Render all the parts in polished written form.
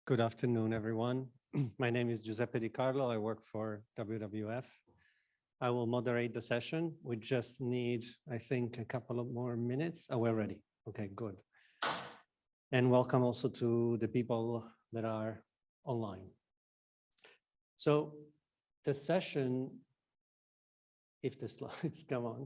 Good afternoon, everyone. My name is Giuseppe Di Carlo. I work for WWF. I will moderate the session. We just need, I think, a couple of more minutes. Oh, we're ready. Okay, good. And welcome also to the people that are online. So the session, if the slides come on.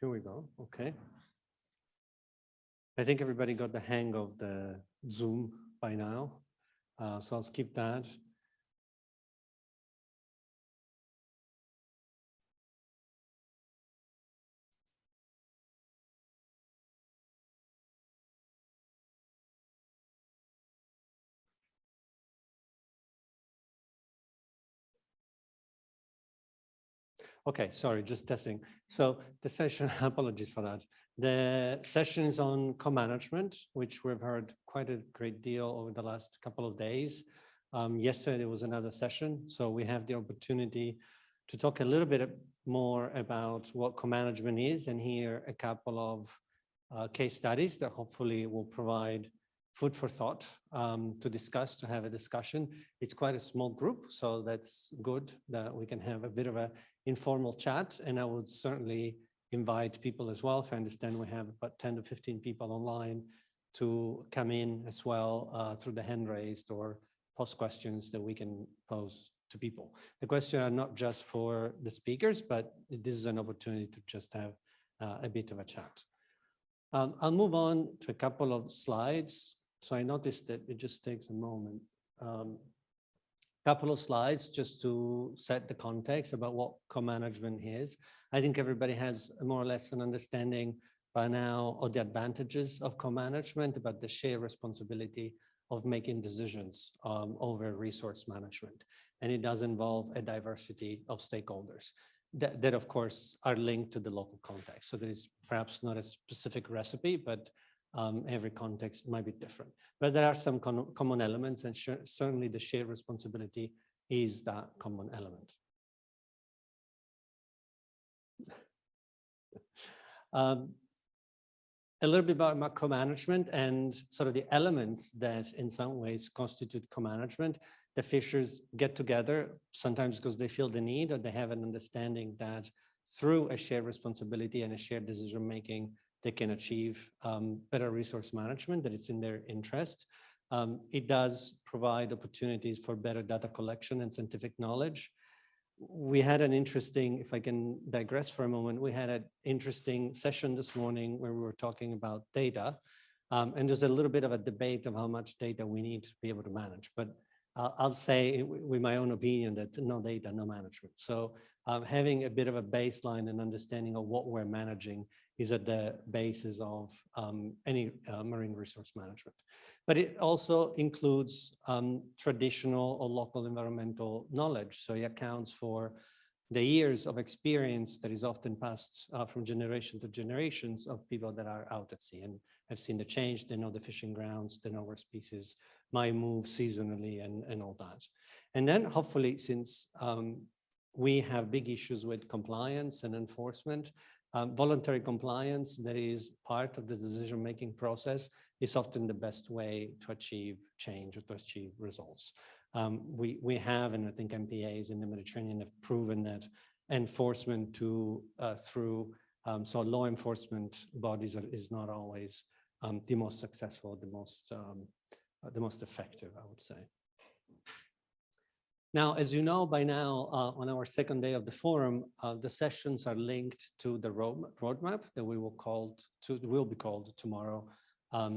Here we go. Okay. I think everybody got the hang of the Zoom by now, so I'll skip that. Okay, sorry, just testing. So the session, apologies for that. The session is on co-management, which we've heard quite a great deal over the last couple of days. Yesterday there was another session, so we have the opportunity to talk a little bit more about what co-management is and hear a couple of case studies that hopefully will provide food for thought to discuss, to have a discussion. It's quite a small group, so that's good that we can have a bit of a informal chat, and I would certainly invite people as well. If I understand, we have about 10 to 15 people online to come in as well through the hand raised or post questions that we can pose to people. The questions are not just for the speakers, but this is an opportunity to just have a bit of a chat. I'll move on to a couple of slides. So I noticed that it just takes a moment. Couple of slides just to set the context about what co-management is. I think everybody has more or less an understanding by now of the advantages of co-management, about the shared responsibility of making decisions over resource management. And it does involve a diversity of stakeholders that of course are linked to the local context. So there is perhaps not a specific recipe, but every context might be different, but there are some common elements, and certainly the shared responsibility is that common element. A little bit about co-management and sort of the elements that in some ways constitute co-management. The fishers get together sometimes because they feel the need or they have an understanding that through a shared responsibility and a shared decision-making, they can achieve better resource management, that it's in their interest. It does provide opportunities for better data collection and scientific knowledge. We had an interesting, if I can digress for a moment, we had an interesting session this morning where we were talking about data. And there's a little bit of a debate of how much data we need to be able to manage. But I'll say with my own opinion that no data, no management. So having a bit of a baseline and understanding of what we're managing is at the basis of any marine resource management. But it also includes traditional or local environmental knowledge. So it accounts for the years of experience that is often passed from generation to generations of people that are out at sea and have seen the change. They know the fishing grounds, they know where species might move seasonally and all that. And then hopefully, since we have big issues with compliance and enforcement, voluntary compliance that is part of the decision-making process is often the best way to achieve change or to achieve results. We have, and I think MPAs in the Mediterranean have proven that enforcement through so law enforcement bodies is not always the most successful, the most effective, I would say. Now, as you know by now, on our second day of the forum, the sessions are linked to the roadmap that will be called tomorrow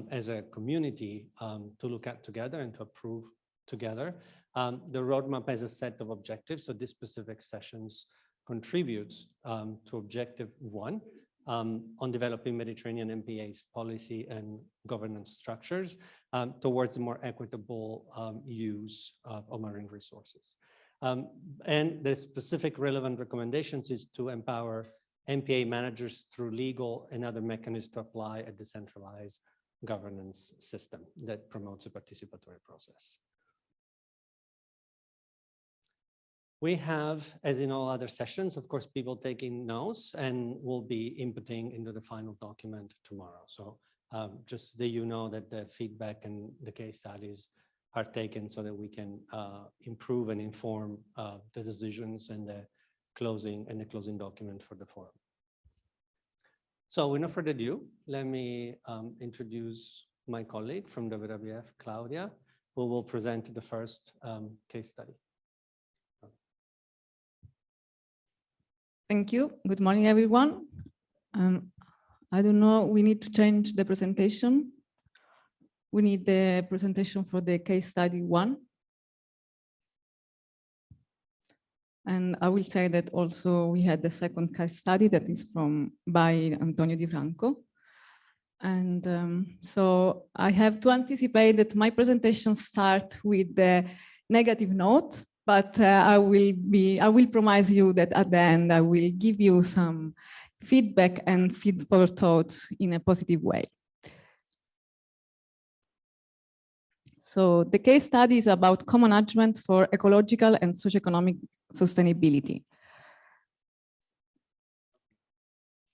as a community to look at together and to approve together. The roadmap has a set of objectives, so these specific sessions contribute to objective 1 on developing Mediterranean MPA's policy and governance structures towards a more equitable use of marine resources. And the specific relevant recommendations is to empower MPA managers through legal and other mechanisms to apply a decentralized governance system that promotes a participatory process. We have, as in all other sessions, of course, people taking notes and will be inputting into the final document tomorrow. So just that you know that the feedback and the case studies are taken so that we can improve and inform the decisions and the closing document for the forum. So with no further ado, let me introduce my colleague from WWF, Claudia, who will present the first case study. Thank you. Good morning, everyone. I don't know, we need to change the presentation. We need the presentation for the case study 1. And I will say that also we had the second case study that is by Antonio Di Franco. And so I have to anticipate that my presentation starts with the negative note, but I will promise you that at the end I will give you some feedback and feed for thoughts in a positive way. So the case study is about co-management for ecological and socioeconomic sustainability.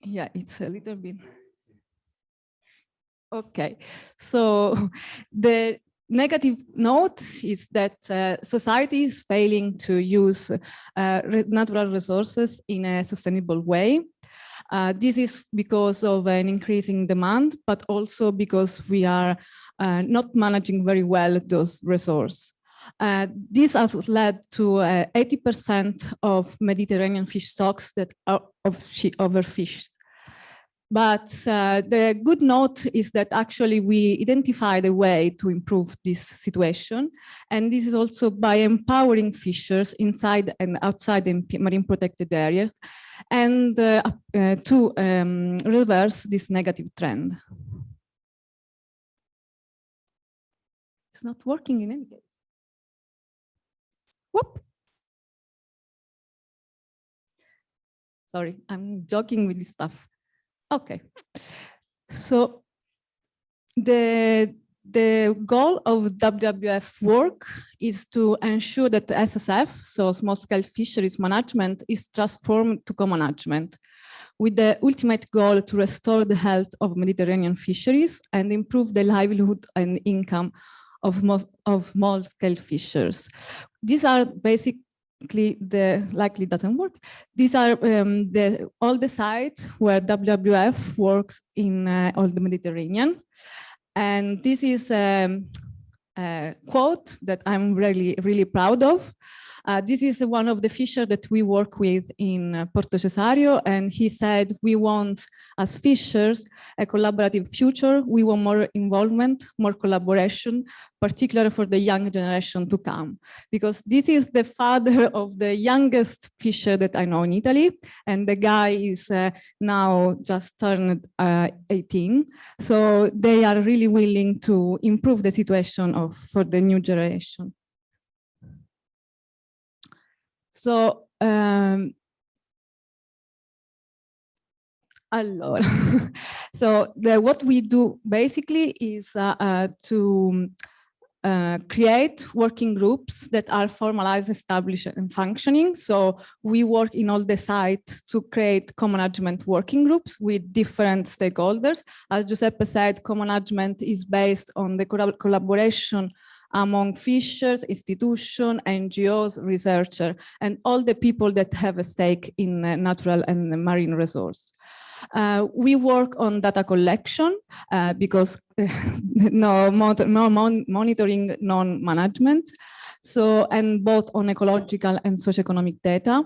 Yeah, it's a little bit. Okay, so the negative note is that society is failing to use natural resources in a sustainable way. This is because of an increasing demand, but also because we are not managing very well those resources. This has led to 80% of Mediterranean fish stocks that are overfished. But the good note is that actually we identified a way to improve this situation. And this is also by empowering fishers inside and outside the marine protected area and to reverse this negative trend. It's not working in any case. Whoop. Sorry, I'm joking with this stuff. Okay, so the goal of WWF work is to ensure that the SSF, so small-scale fisheries management, is transformed to co-management, with the ultimate goal to restore the health of Mediterranean fisheries and improve the livelihood and income of small-scale fishers. These are basically likely doesn't work. These are all the sites where WWF works in all the Mediterranean. And this is a quote that I'm really proud of. This is one of the fishers that we work with in Porto Cesario, and he said, we want, as fishers, a collaborative future. We want more involvement, more collaboration, particularly for the young generation to come. Because this is the father of the youngest fisher that I know in Italy, and the guy is now just turned 18. So they are really willing to improve the situation for the new generation. So, what we do basically is to create working groups that are formalized, established, and functioning. So we work in all the sites to create co-management working groups with different stakeholders. As Giuseppe said, co-management is based on the collaboration among fishers, institutions, NGOs, researchers, and all the people that have a stake in natural and marine resource. We work on data collection because no monitoring, non-management. So, and both on ecological and socioeconomic data.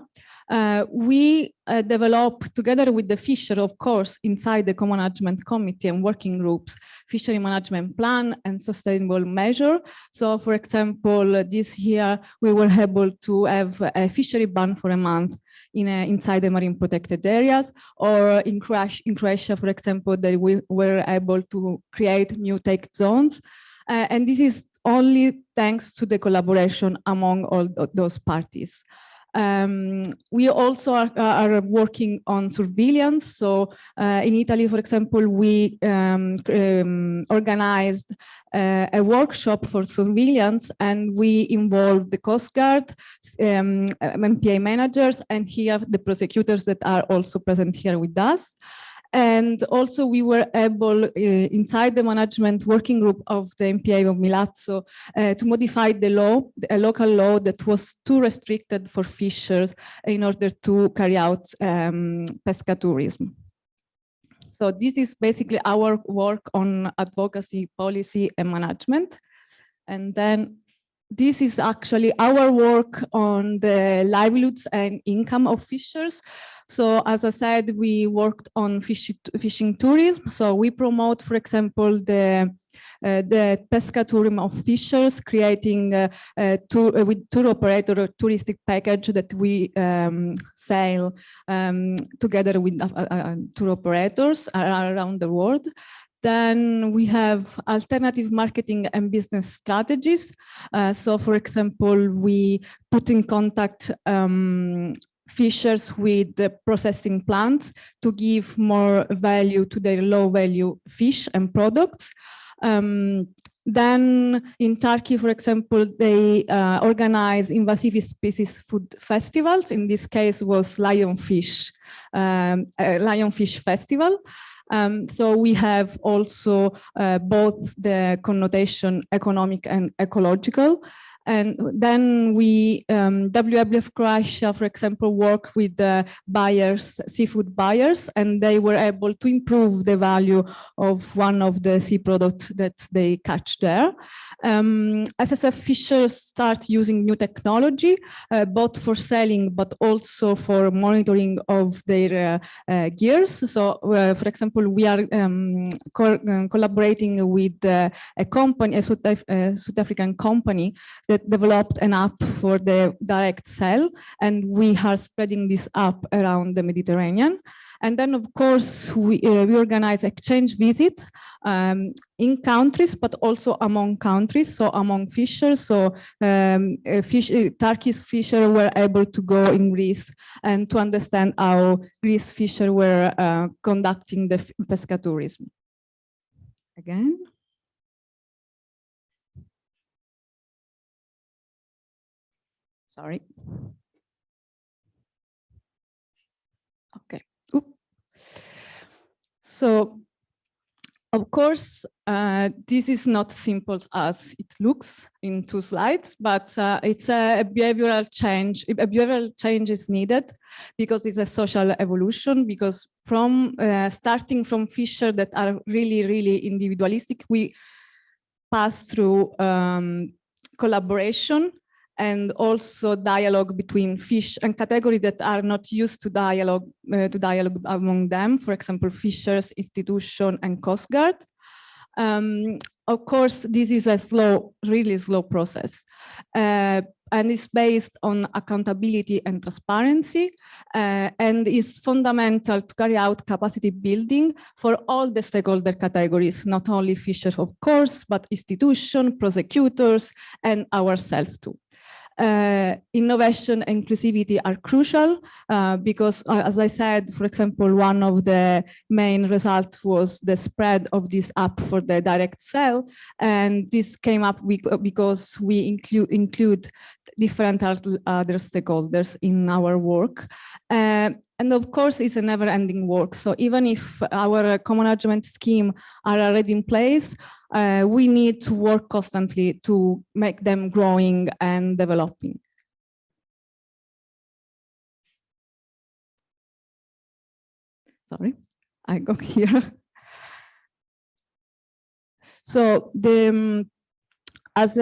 We develop, together with the fisher, of course, inside the co-management committee and working groups, fishery management plan and sustainable measure. So, for example, this year we were able to have a fishery ban for a month inside the marine protected areas, or in Croatia, for example, that we were able to create new take zones. And this is only thanks to the collaboration among all those parties. We also are working on surveillance. So in Italy, for example, we organized a workshop for surveillance, and we involved the Coast Guard, MPA managers, and here the prosecutors that are also present here with us. And also we were able, inside the management working group of the MPA of Milazzo, to modify the law, a local law that was too restricted for fishers in order to carry out pescatourism. So this is basically our work on advocacy, policy, and management. And then this is actually our work on the livelihoods and income of fishers. So as I said, we worked on fishing tourism. So we promote, for example, the pescatourism of fishers, creating with tour operator a touristic package that we sell together with tour operators around the world. Then we have alternative marketing and business strategies. So for example, we put in contact fishers with the processing plants to give more value to their low value fish and products. Then in Turkey, for example, they organize invasive species food festivals. In this case was Lionfish Festival. So we have also both the connotation economic and ecological. And then we, WWF Croatia, for example, work with the buyers, seafood buyers, and they were able to improve the value of one of the sea products that they catch there. SSF fishers start using new technology, both for selling, but also for monitoring of their gears. So, for example, we are collaborating with a company, a South African company that developed an app for the direct sell, and we are spreading this app around the Mediterranean. And then, of course, we organize exchange visits in countries, but also among countries, so among fishers. So Turkish fishers were able to go in Greece and to understand how Greece fishers were conducting the pescatourism. Again. Sorry. Okay. Oop. So, of course, this is not simple as it looks in 2 slides, but it's a behavioral change. A behavioral change is needed because it's a social evolution. Because from starting from fishers that are really, really individualistic, we pass through collaboration and also dialogue between fish and categories that are not used to dialogue among them. For example, fishers, institution, and Coast Guard. Of course, this is a slow, really slow process. And it's based on accountability and transparency, and is fundamental to carry out capacity building for all the stakeholder categories, not only fishers, of course, but institutions, prosecutors, and ourselves too. Innovation and inclusivity are crucial because, as I said, for example, one of the main results was the spread of this app for the direct sell, and this came up because we include different other stakeholders in our work. And of course, it's a never-ending work. So even if our co-management scheme are already in place, we need to work constantly to make them growing and developing. Sorry, I go here. So as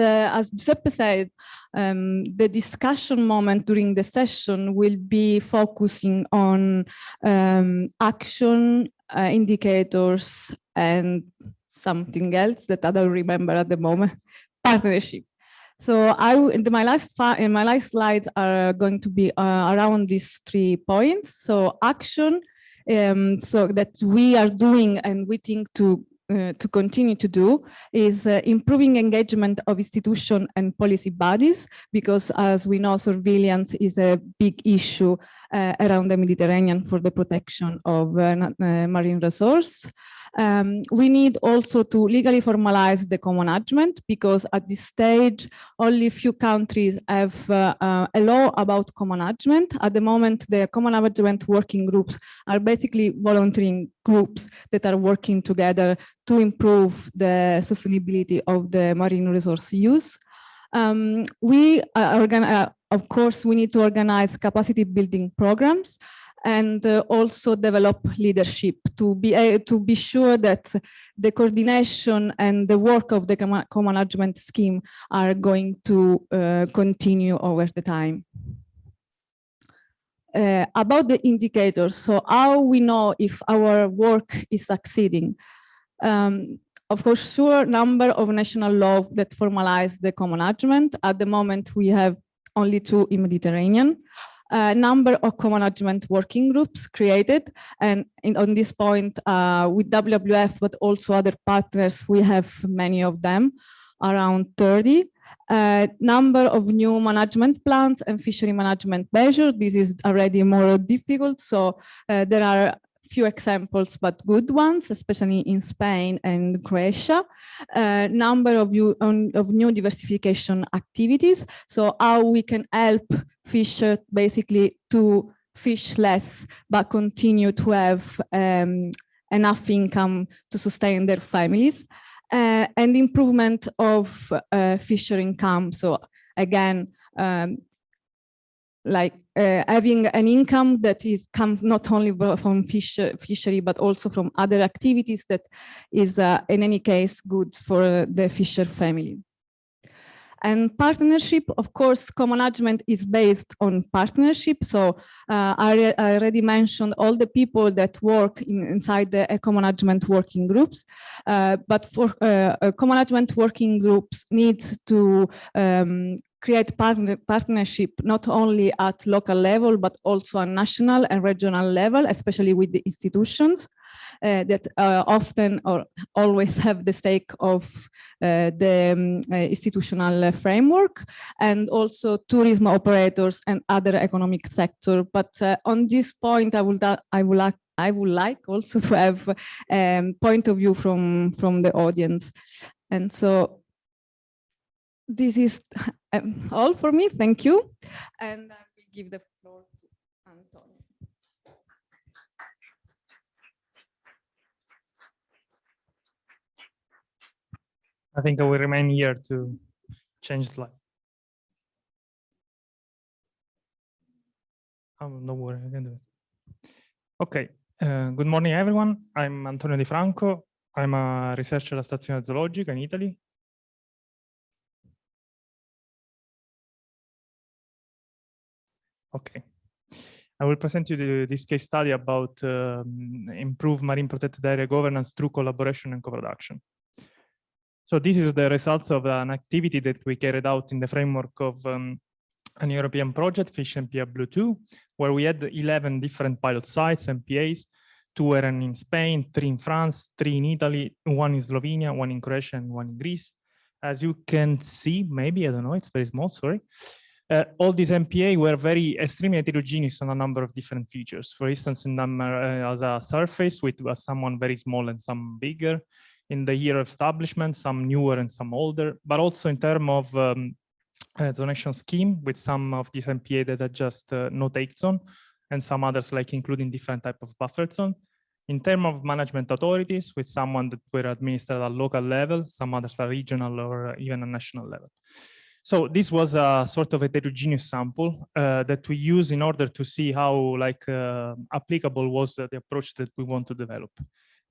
Giuseppe said, the discussion moment during the session will be focusing on action, indicators, and something else that I don't remember at the moment, partnership. So my last slides are going to be around these 3 points. So action, so that we are doing and we think to to continue to do is improving engagement of institutions and policy bodies, because as we know, surveillance is a big issue around the Mediterranean for the protection of marine resources. We need also to legally formalize the co-management, because at this stage, only few countries have a law about co-management. At the moment, the co-management working groups are basically volunteering groups that are working together to improve the sustainability of the marine resource use. Of course, we need to organize capacity building programs and also develop leadership to be sure that the coordination and the work of the co-management scheme are going to continue over the time. About the indicators, so how we know if our work is succeeding. Of course, sure number of national laws that formalize the co-management. At the moment, we have only 2 in Mediterranean. Number of co-management working groups created, and on this point with WWF, but also other partners, we have many of them, around 30. Number of new management plans and fishery management measures. This is already more difficult, so there are few examples, but good ones, especially in Spain and Croatia. Number of new diversification activities. So how we can help fishers basically to fish less, but continue to have enough income to sustain their families. And improvement of fisher income. So again, having an income that comes not only from fishery, but also from other activities that is in any case good for the fisher family. And partnership, of course, co-management is based on partnership. So I already mentioned all the people that work inside the co-management working groups. But for co-management working groups needs to create partnership not only at local level, but also on national and regional level, especially with the institutions that often or always have the stake of the institutional framework, and also tourism operators and other economic sector. But on this point, I would like also to have point of view from the audience. And so this is all for me. Thank you. And I will give the floor to Anton. I think I will remain here to change slide. Oh, no worry, I can do it. Okay, good morning, everyone. I'm Antonio Di Franco. I'm a researcher at Stazione Zoologica in Italy. Okay, I will present you this case study about improved marine protected area governance through collaboration and co-production. So this is the results of an activity that we carried out in the framework of an European project, Fish MPA Blue 2, where we had 11 different pilot sites, MPAs. 2 were in Spain, 3 in France, 3 in Italy, 1 in Slovenia, 1 in Croatia, and 1 in Greece. As you can see, maybe, I don't know, it's very small, sorry. All these MPA were very extremely heterogeneous on a number of different features. For instance, in number as a surface with someone very small and some bigger. In the year of establishment, some newer and some older, but also in terms of donation scheme with some of these MPA that are just no take zone, and some others like including different type of buffer zone. In terms of management authorities, with someone that were administered at local level, some others are regional or even a national level. So this was a sort of heterogeneous sample that we use in order to see how applicable was the approach that we want to develop.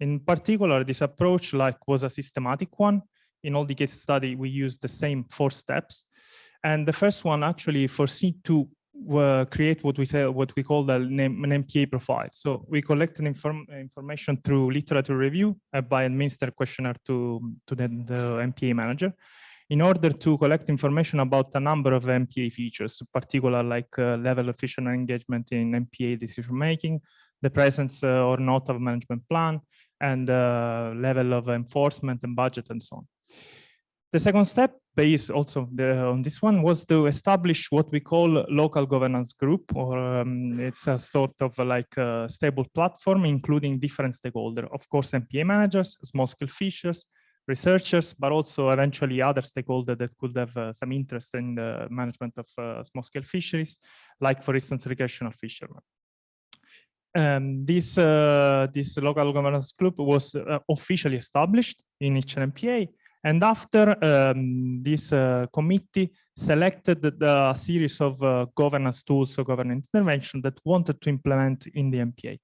In particular, this approach was a systematic one. In all the case study, we used the same 4 steps. And the first one actually foresee to create what we call an MPA profile. So we collected information through literature review by administer questionnaire to the MPA manager in order to collect information about a number of MPA features, particular like level of fisherman engagement in MPA decision making, the presence or not of a management plan, and level of enforcement and budget and so on. The second step, based also on this one, was to establish what we call local governance group, or it's a sort of like a stable platform, including different stakeholders. Of course, MPA managers, small-scale fishers, researchers, but also eventually other stakeholders that could have some interest in the management of small-scale fisheries, like, for instance, recreational fishermen. This local governance group was officially established in each MPA. And after this committee selected a series of governance tools or governance intervention that wanted to implement in the MPA.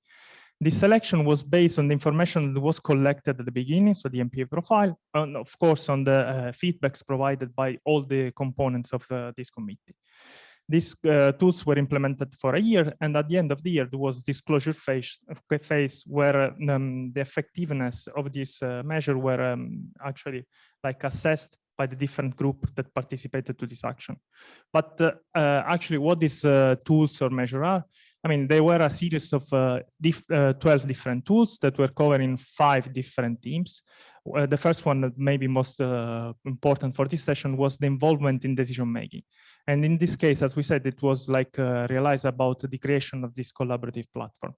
This selection was based on the information that was collected at the beginning, so the MPA profile, and of course on the feedbacks provided by all the components of this committee. These tools were implemented for a year, and at the end of the year, there was disclosure phase where the effectiveness of this measure were actually like assessed by the different group that participated to this action. But actually what these tools or measure are, I mean, they were a series of 12 different tools that were covering 5 different themes. The first one that maybe most important for this session was the involvement in decision-making. And in this case, as we said, it was like realized about the creation of this collaborative platform.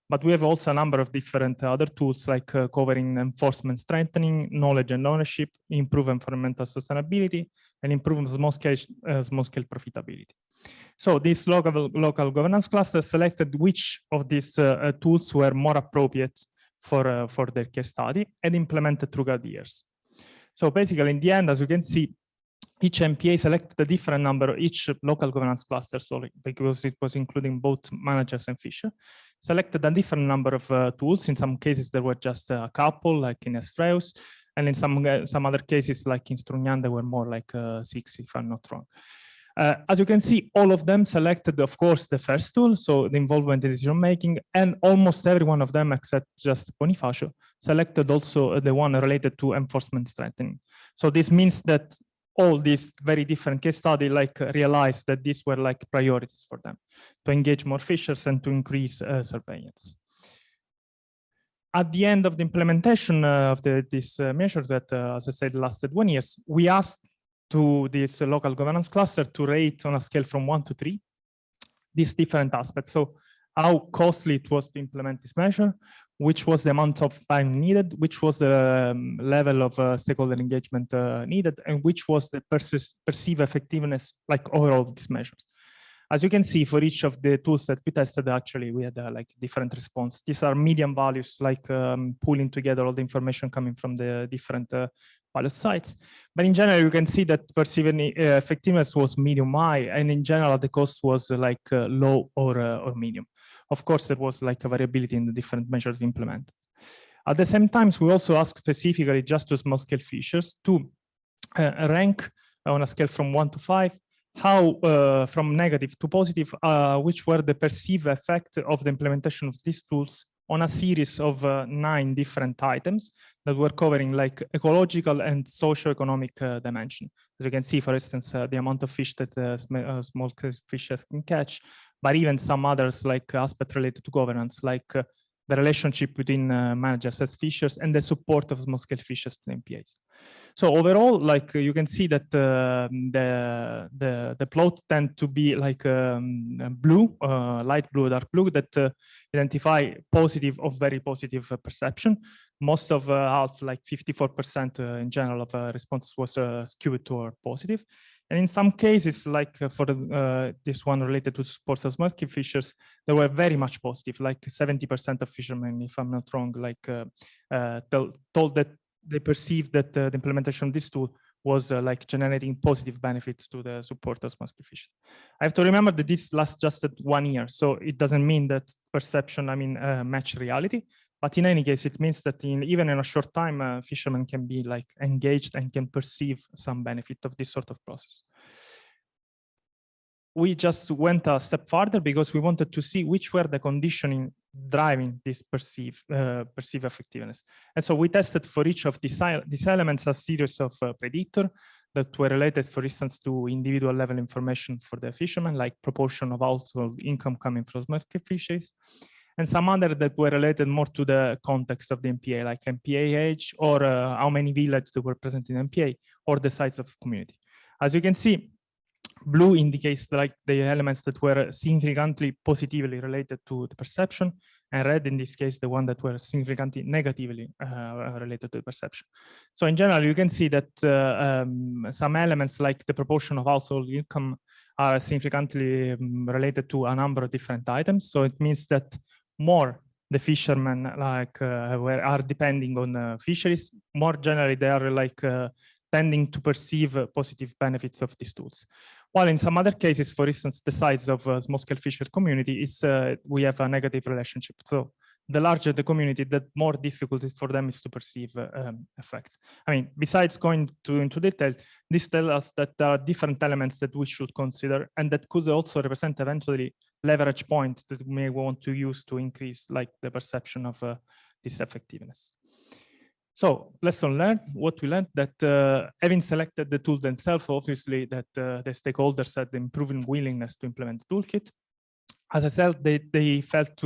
But we have also a number of different other tools like covering enforcement strengthening, knowledge and ownership, improve environmental sustainability, and improve small-scale profitability. So this local governance cluster selected which of these tools were more appropriate for their case study and implemented throughout the years. So basically, in the end, as you can see, each MPA selected a different number, each local governance cluster, so because it was including both managers and fishers, selected a different number of tools. In some cases, there were just a couple, like in Esfreus, and in some other cases, like in Strugnan, there were more like 6, if I'm not wrong. As you can see, all of them selected, of course, the first tool, so the involvement in decision-making, and almost every one of them, except just Bonifacio, selected also the one related to enforcement strengthening. So this means that all these very different case studies realized that these were like priorities for them, to engage more fishers and to increase surveillance. At the end of the implementation of this measure that, as I said, lasted 1 year, we asked to this local governance cluster to rate on a scale from 1 to 3 these different aspects. So how costly it was to implement this measure, which was the amount of time needed, which was the level of stakeholder engagement needed, and which was the perceived effectiveness overall of these measures. As you can see, for each of the tools that we tested, actually, we had different response. These are median values, pulling together all the information coming from the different pilot sites. But in general, you can see that perceived effectiveness was medium high, and in general, the cost was low or medium. Of course, there was a variability in the different measures implemented. At the same time, we also asked specifically just to small-scale fishers to rank on a scale from 1 to 5, how from negative to positive, which were the perceived effect of the implementation of these tools on a series of 9 different items that were covering ecological and socio-economic dimension. As you can see, for instance, the amount of fish that small fishers can catch, but even some others aspects related to governance, the relationship between managers as fishers and the support of small-scale fishers to the MPAs. So overall, you can see that the plot tend to be blue, light blue, dark blue, that identify positive or very positive perception. Most of half, 54% in general of responses was skewed toward positive. And in some cases, for this one related to support of small-scale fishers, they were very much positive, 70% of fishermen, if I'm not wrong, told that they perceived that the implementation of this tool was generating positive benefits to the support of small-scale fishers. I have to remember that this lasts just 1 year, so it doesn't mean that perception, match reality. But in any case, it means that even in a short time, fishermen can be engaged and can perceive some benefit of this sort of process. We just went a step further because we wanted to see which were the conditioning driving this perceived effectiveness. And so we tested for each of these elements a series of predictors that were related, for instance, to individual level information for the fishermen, like proportion of household income coming from small-scale fisheries. and some other that were related more to the context of the MPA, like MPA age, or how many villages were present in MPA, or the size of community. As you can see, blue indicates like the elements that were significantly positively related to the perception, and red in this case, the one that were significantly negatively related to the perception. So in general, you can see that some elements like the proportion of household income are significantly related to a number of different items. So it means that more the fishermen like are depending on fisheries, more generally they are like tending to perceive positive benefits of these tools. While in some other cases, for instance, the size of a small-scale fisher community is, we have a negative relationship. So the larger the community, the more difficult for them is to perceive effects. I mean, besides going into detail, this tells us that there are different elements that we should consider, and that could also represent eventually leverage points that we may want to use to increase like the perception of this effectiveness. So lesson learned, what we learned that having selected the tool themselves, obviously that the stakeholders had improving willingness to implement the toolkit. As I said, they felt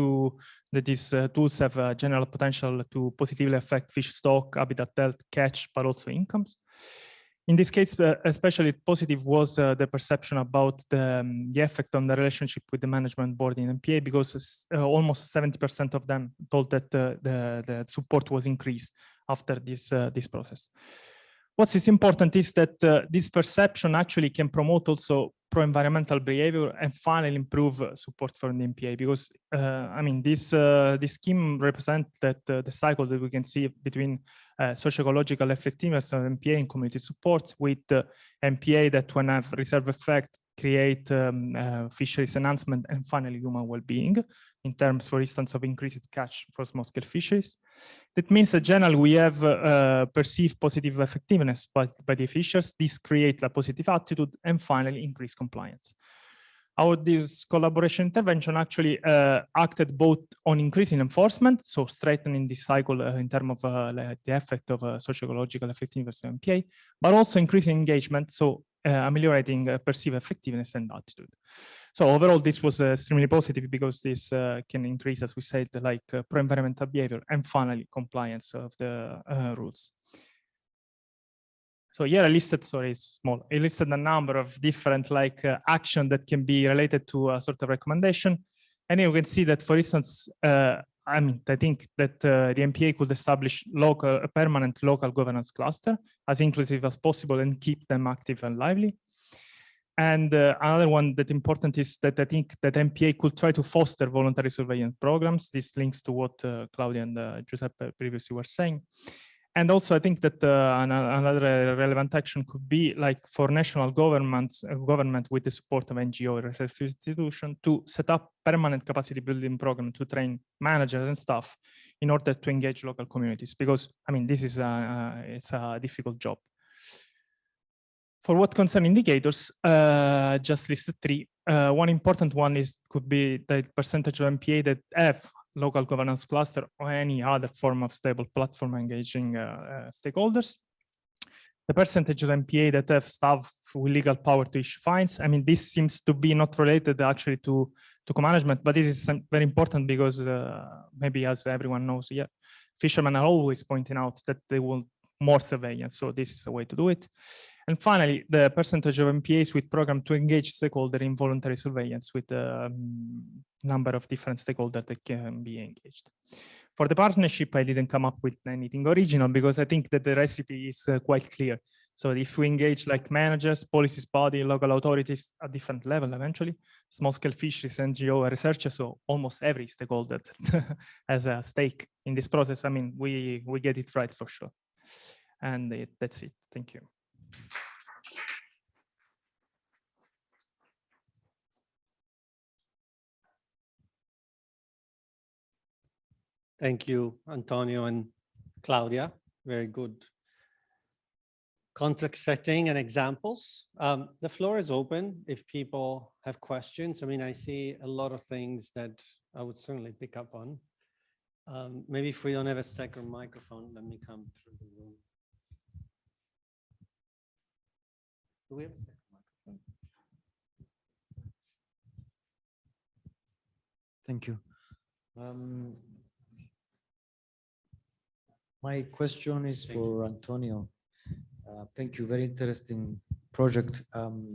that these tools have a general potential to positively affect fish stock, habitat health, catch, but also incomes. In this case, especially positive was the perception about the effect on the relationship with the management board in MPA, because almost 70% of them told that the support was increased after this process. What is important is that this perception actually can promote also pro-environmental behavior and finally improve support for the MPA, because I mean this scheme represents that the cycle that we can see between socio-ecological effectiveness of MPA and community support, with MPA that when have reserve effect create fisheries enhancement and finally human well-being in terms, for instance, of increased catch for small-scale fisheries. That means in general we have perceived positive effectiveness by the fishers. This creates a positive attitude and finally increase compliance. This collaboration intervention actually acted both on increasing enforcement, so strengthening this cycle in terms of the effect of socio-ecological effectiveness of MPA, but also increasing engagement, so ameliorating perceived effectiveness and attitude. So overall, this was extremely positive because this can increase, as we said, like pro-environmental behavior and finally compliance of the rules. So here I listed, sorry, it's small. I listed a number of different like action that can be related to a sort of recommendation. And you can see that, for instance, I mean, I think that the MPA could establish a permanent local governance cluster as inclusive as possible and keep them active and lively. And another one that important is that I think that MPA could try to foster voluntary surveillance programs. This links to what Claudia and Giuseppe previously were saying. And also I think that another relevant action could be like for national governments, government with the support of NGO or research institution to set up permanent capacity building program to train managers and staff in order to engage local communities. Because I mean, this is it's a difficult job. For what concern indicators, just listed 3. One important one could be the percentage of MPA that have local governance cluster or any other form of stable platform engaging stakeholders. The percentage of MPA that have staff with legal power to issue fines. I mean, this seems to be not related actually to co-management, but this is very important because maybe as everyone knows, yeah, fishermen are always pointing out that they want more surveillance. So this is a way to do it. And finally, the percentage of MPAs with program to engage stakeholder in voluntary surveillance with a number of different stakeholders that can be engaged. For the partnership, I didn't come up with anything original because I think that the recipe is quite clear. So if we engage like managers, policies body, local authorities at different level eventually, small-scale fisheries, NGO, researchers, so almost every stakeholder that has a stake in this process, I mean, we get it right for sure. And that's it. Thank you. Thank you, Antonio and Claudia. Very good context setting and examples. The floor is open if people have questions. I mean, I see a lot of things that I would certainly pick up on. Maybe if we don't have a second microphone, let me come through the room. Do we have a second microphone? Thank you. My question is for Antonio. Thank you. Very interesting project.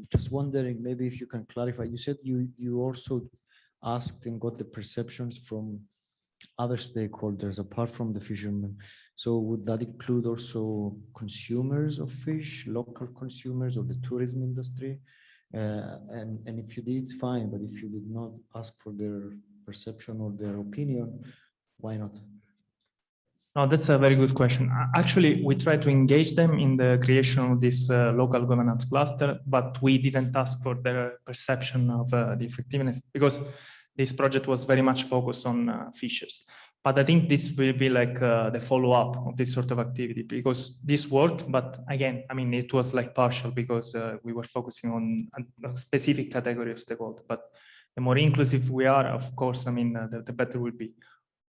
Just wondering, maybe if you can clarify. You said you also asked and got the perceptions from other stakeholders apart from the fishermen. So would that include also consumers of fish, local consumers, or the tourism industry? And if you did, fine. But if you did not ask for their perception or their opinion, why not? No, that's a very good question. Actually, we tried to engage them in the creation of this local governance cluster, but we didn't ask for their perception of the effectiveness because this project was very much focused on fishers. But I think this will be like the follow-up of this sort of activity because this worked, but again, I mean, it was like partial because we were focusing on a specific category of stakeholders. But the more inclusive we are, of course, I mean, the better will be.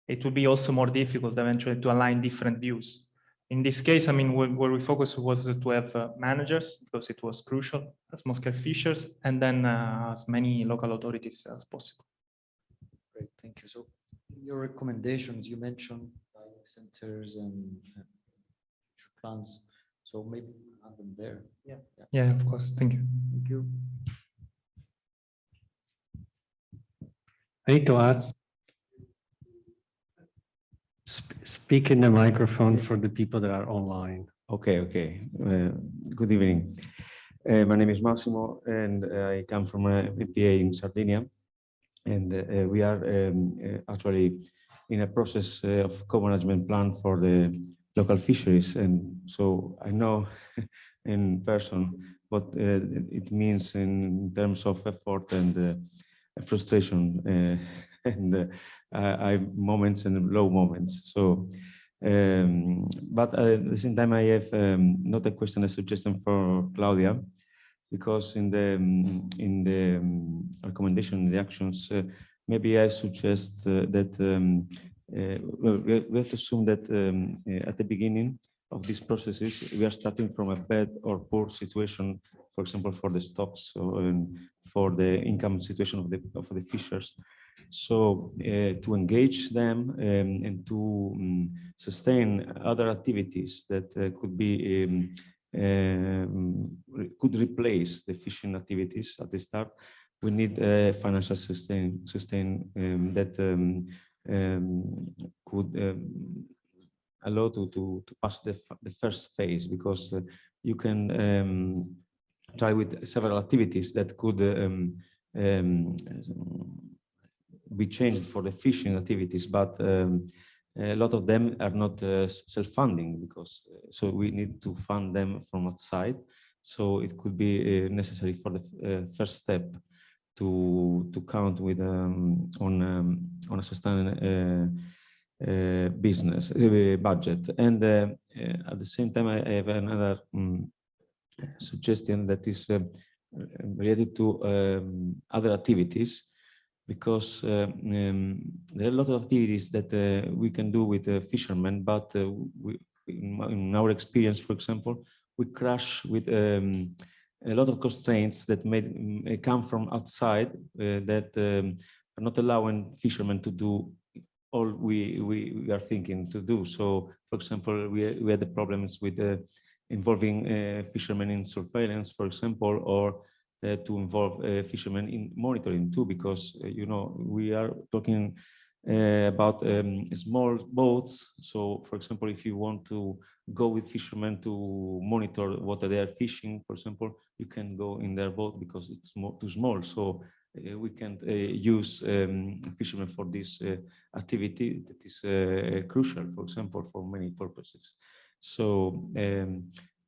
It will be also more difficult eventually to align different views. In this case, I mean, where we focused was to have managers because it was crucial, small-scale fishers, and then as many local authorities as possible. Great, thank you. So in your recommendations, you mentioned dining centers and plans. So maybe add them there. Yeah, of course. Thank you. Thank you. I need to ask. Speak in the microphone for the people that are online. Okay. Good evening. My name is Massimo, and I come from MPA in Sardinia. And we are actually in a process of co-management plan for the local fisheries. And so I know in person what it means in terms of effort and frustration. And I have moments and low moments. So, but at the same time, I have not a question, a suggestion for Claudia, because in the recommendation, the actions, maybe I suggest that we have to assume that at the beginning of these processes, we are starting from a bad or poor situation, for example, for the stocks or for the income situation of the fishers. So to engage them and to sustain other activities that could be could replace the fishing activities at the start, we need financial sustain that could allow to pass the first phase, because you can try with several activities that could be changed for the fishing activities, but a lot of them are not self-funding, because so we need to fund them from outside. So it could be necessary for the first step to count with on a sustainable business budget. And at the same time, I have another suggestion that is related to other activities, because there are a lot of activities that we can do with fishermen, but in our experience, for example, we crash with a lot of constraints that may come from outside that are not allowing fishermen to do all we are thinking to do. So, for example, we had the problems with involving fishermen in surveillance, for example, or to involve fishermen in monitoring too, because you know, we are talking about small boats. So, for example, if you want to go with fishermen to monitor what they are fishing, for example, you can go in their boat because it's too small. So we can't use fishermen for this activity that is crucial, for example, for many purposes. So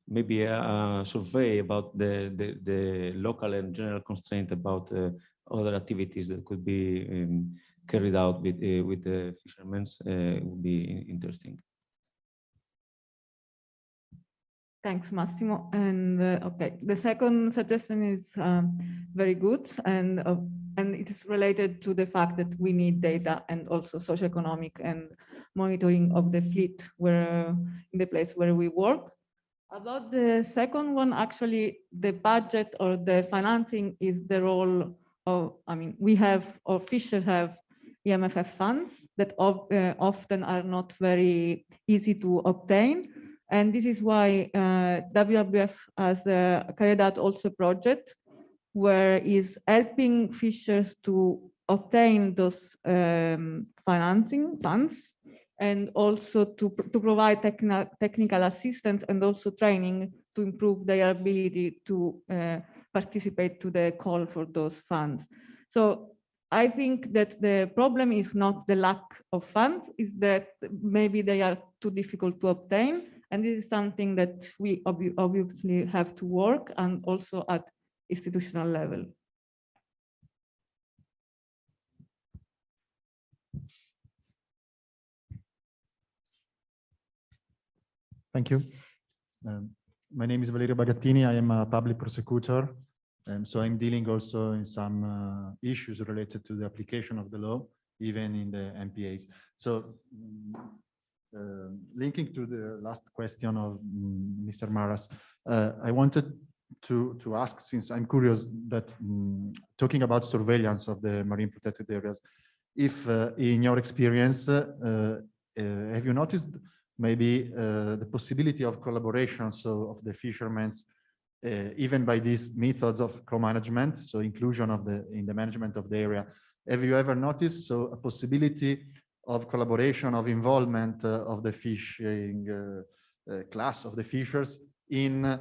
maybe a survey about the local and general constraint about other activities that could be carried out with the fishermen would be interesting. Thanks, Massimo. And okay, the second suggestion is very good, and it is related to the fact that we need data and also socioeconomic and monitoring of the fleet where in the place where we work. About the second one, actually, the budget or the financing is the role of, I mean, we have, or fishers have EMFF funds, that often are not very easy to obtain. And this is why WWF has carried out also a project where is helping fishers to obtain those financing funds, and also to provide technical assistance and also training to improve their ability to participate to the call for those funds. So I think that the problem is not the lack of funds, is that maybe they are too difficult to obtain. And this is something that we obviously have to work, and also at institutional level. Thank you. My name is Valerio Bagattini. I am a public prosecutor. So I'm dealing also in some issues related to the application of the law, even in the MPAs. So linking to the last question of Mr. Maras, I wanted to ask, since I'm curious that talking about surveillance of the marine protected areas, if in your experience, have you noticed maybe the possibility of collaboration, so of the fishermen, even by these methods of co-management, so inclusion of in the management of the area? Have you ever noticed a possibility of collaboration, of involvement of the fishing class of the fishers in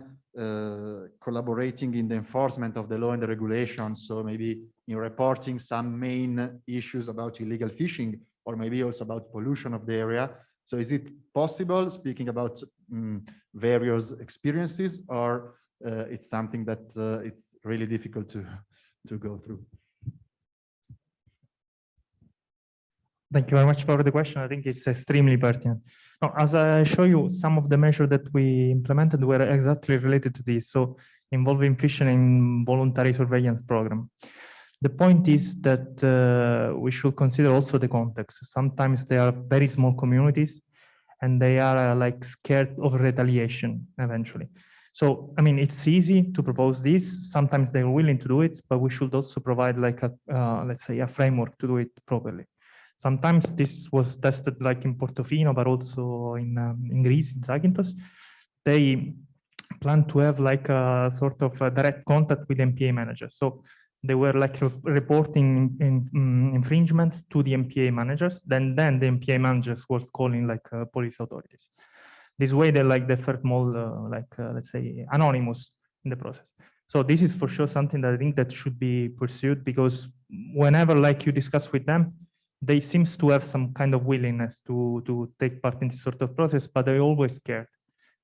collaborating in the enforcement of the law and the regulations? So maybe in reporting some main issues about illegal fishing, or maybe also about pollution of the area. So is it possible, speaking about various experiences, or it's something that it's really difficult to go through? Thank you very much for the question. I think it's extremely pertinent. Now, as I show you, some of the measures that we implemented were exactly related to this, so involving fishing in voluntary surveillance program. The point is that we should consider also the context. Sometimes they are very small communities, and they are like scared of retaliation eventually. So, I mean, it's easy to propose this. Sometimes they're willing to do it, but we should also provide like a, let's say, a framework to do it properly. Sometimes this was tested like in Portofino, but also in Greece, in Zakynthos. They plan to have like a sort of a direct contact with MPA managers. So they were like reporting infringements to the MPA managers. Then the MPA managers was calling like police authorities. This way they felt more let's say anonymous in the process. So this is for sure something that I think that should be pursued, because whenever like you discuss with them, they seems to have some kind of willingness to take part in this sort of process, but they're always scared.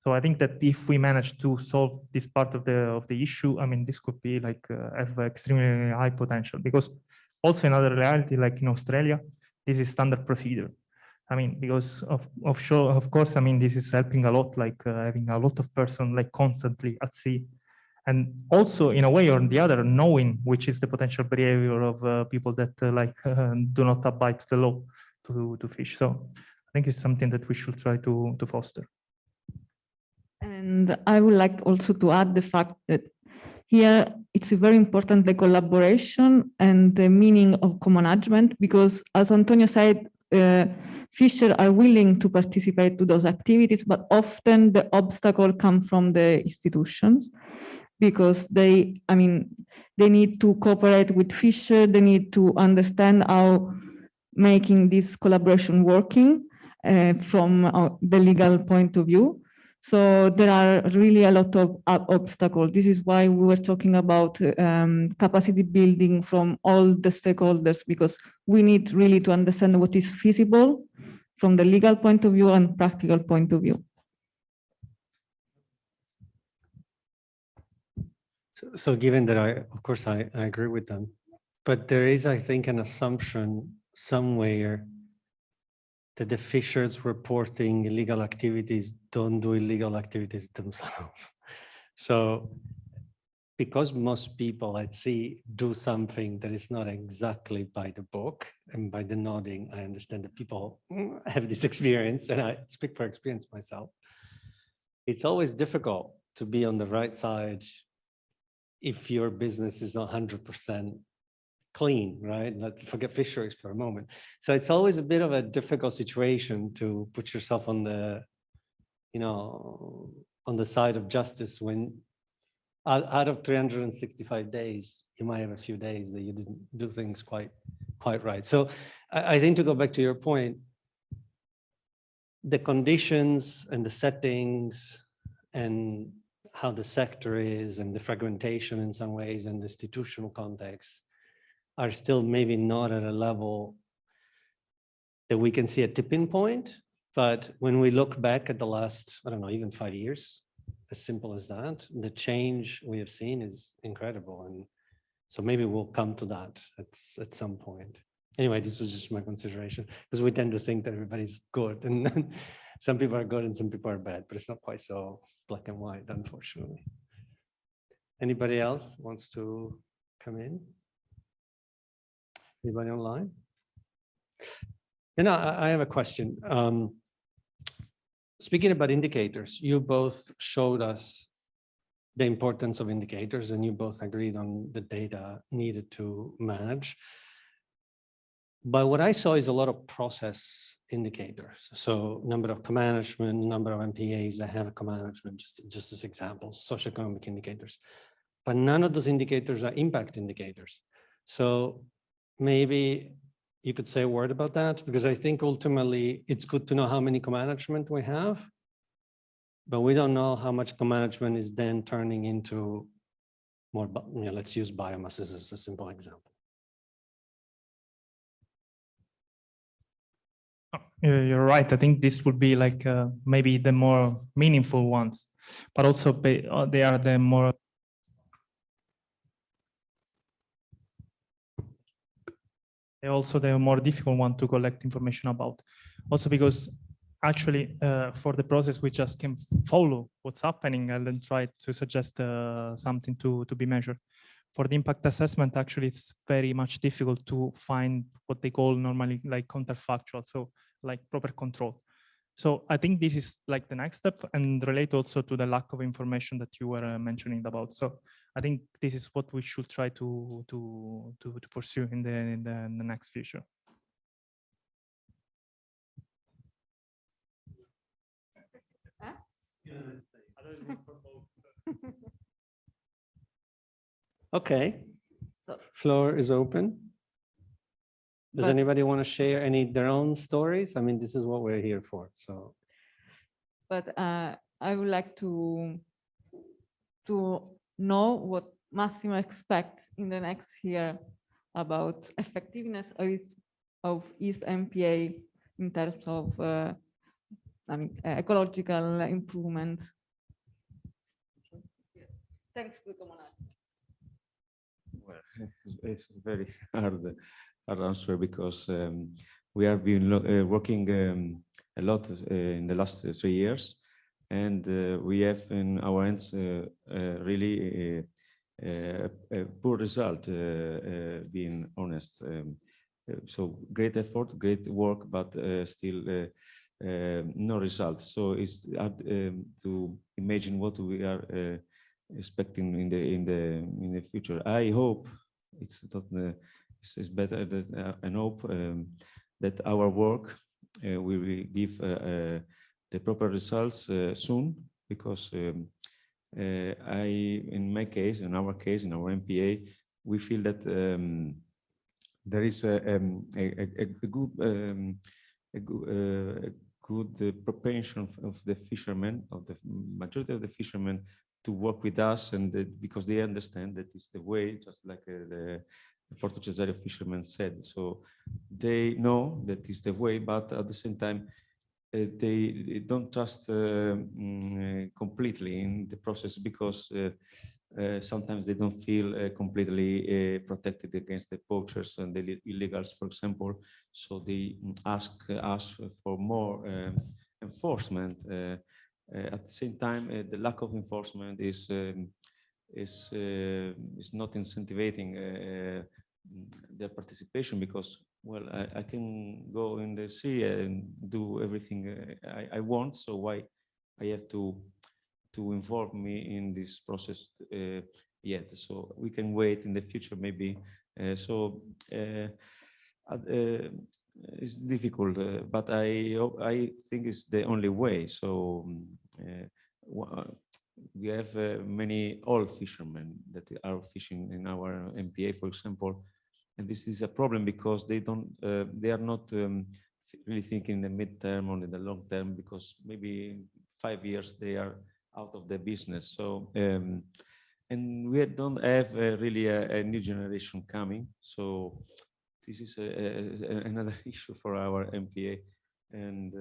So I think that if we manage to solve this part of the issue, I mean, this could be like have extremely high potential, because also another reality, like in Australia, this is standard procedure. I mean, because of course, I mean, this is helping a lot, like having a lot of person like constantly at sea. And also in a way or the other, knowing which is the potential behavior of people that do not abide to the law to fish. So I think it's something that we should try to foster. And I would like also to add the fact that here it's very important, the collaboration and the meaning of co-management, because as Antonio said, fishers are willing to participate to those activities, but often the obstacle comes from the institutions, because they need to cooperate with fishers, they need to understand how making this collaboration working from the legal point of view. So there are really a lot of obstacles. This is why we were talking about capacity building from all the stakeholders, because we need really to understand what is feasible from the legal point of view and practical point of view. So given that of course I agree with them, but there is, I think, an assumption somewhere that the fishers reporting illegal activities don't do illegal activities themselves. So because most people at sea do something that is not exactly by the book, and by the nodding, I understand that people have this experience, and I speak for experience myself. It's always difficult to be on the right side if your business is 100% clean, right? Let's forget fisheries for a moment. So it's always a bit of a difficult situation to put yourself on the, you know, on the side of justice when out of 365 days, you might have a few days that you didn't do things quite right. So I think to go back to your point, the conditions and the settings and how the sector is and the fragmentation in some ways and the institutional context are still maybe not at a level that we can see a tipping point. But when we look back at the last, I don't know, even 5 years, as simple as that, the change we have seen is incredible. And so maybe we'll come to that at some point. Anyway, this was just my consideration, because we tend to think that everybody's good and some people are good and some people are bad, but it's not quite so black and white, unfortunately. Anybody else wants to come in? Anybody online? Then I have a question. Speaking about indicators, you both showed us the importance of indicators and you both agreed on the data needed to manage. But what I saw is a lot of process indicators. So number of co-management, number of MPAs that have a co-management, just as examples, socioeconomic indicators. But none of those indicators are impact indicators. So maybe you could say a word about that, because I think ultimately it's good to know how many co-management we have, but we don't know how much co-management is then turning into more, you know, let's use biomass as a simple example. You're right. I think this would be like maybe the more meaningful ones, but also they are the more. They're also the more difficult one to collect information about. Also because actually for the process we just can follow what's happening and then try to suggest something to be measured. For the impact assessment, actually, it's very much difficult to find what they call normally like counterfactual, so like proper control. So I think this is like the next step and relate also to the lack of information that you were mentioning about. So I think this is what we should try to pursue in the next future. Okay, floor is open. Does anybody want to share their own stories? I mean, this is what we're here for. So, but I would like to know what Massimo expects in the next year about effectiveness of his MPA in terms of ecological improvement. Thanks to Well, it's very hard answer because we have been working a lot in the last 3 years, and we have in our hands really a poor result, being honest. So great effort, great work, but still no results. So it's hard to imagine what we are expecting in the future. I hope it's not. It's better that I hope that our work will give the proper results soon, because in my case, in our case, in our MPA, we feel that there is a good propension of the fishermen, of the majority of the fishermen, to work with us, and because they understand that it's the way, just like the Porto Cesario fishermen said. So they know that is the way, but at the same time, they don't trust completely in the process, because sometimes they don't feel completely protected against the poachers and the illegals, for example. So they ask us for more enforcement. At the same time, the lack of enforcement is not incentivizing their participation, because, well, I can go in the sea and do everything I want, so why I have to involve me in this process yet? So we can wait in the future, maybe So it's difficult, but I think it's the only way. So we have many old fishermen that are fishing in our MPA, for example, and this is a problem because they are not really thinking in the midterm or in the long term, because maybe in 5 years they are out of the business. So and we don't have really a new generation coming. So this is another issue for our MPA, and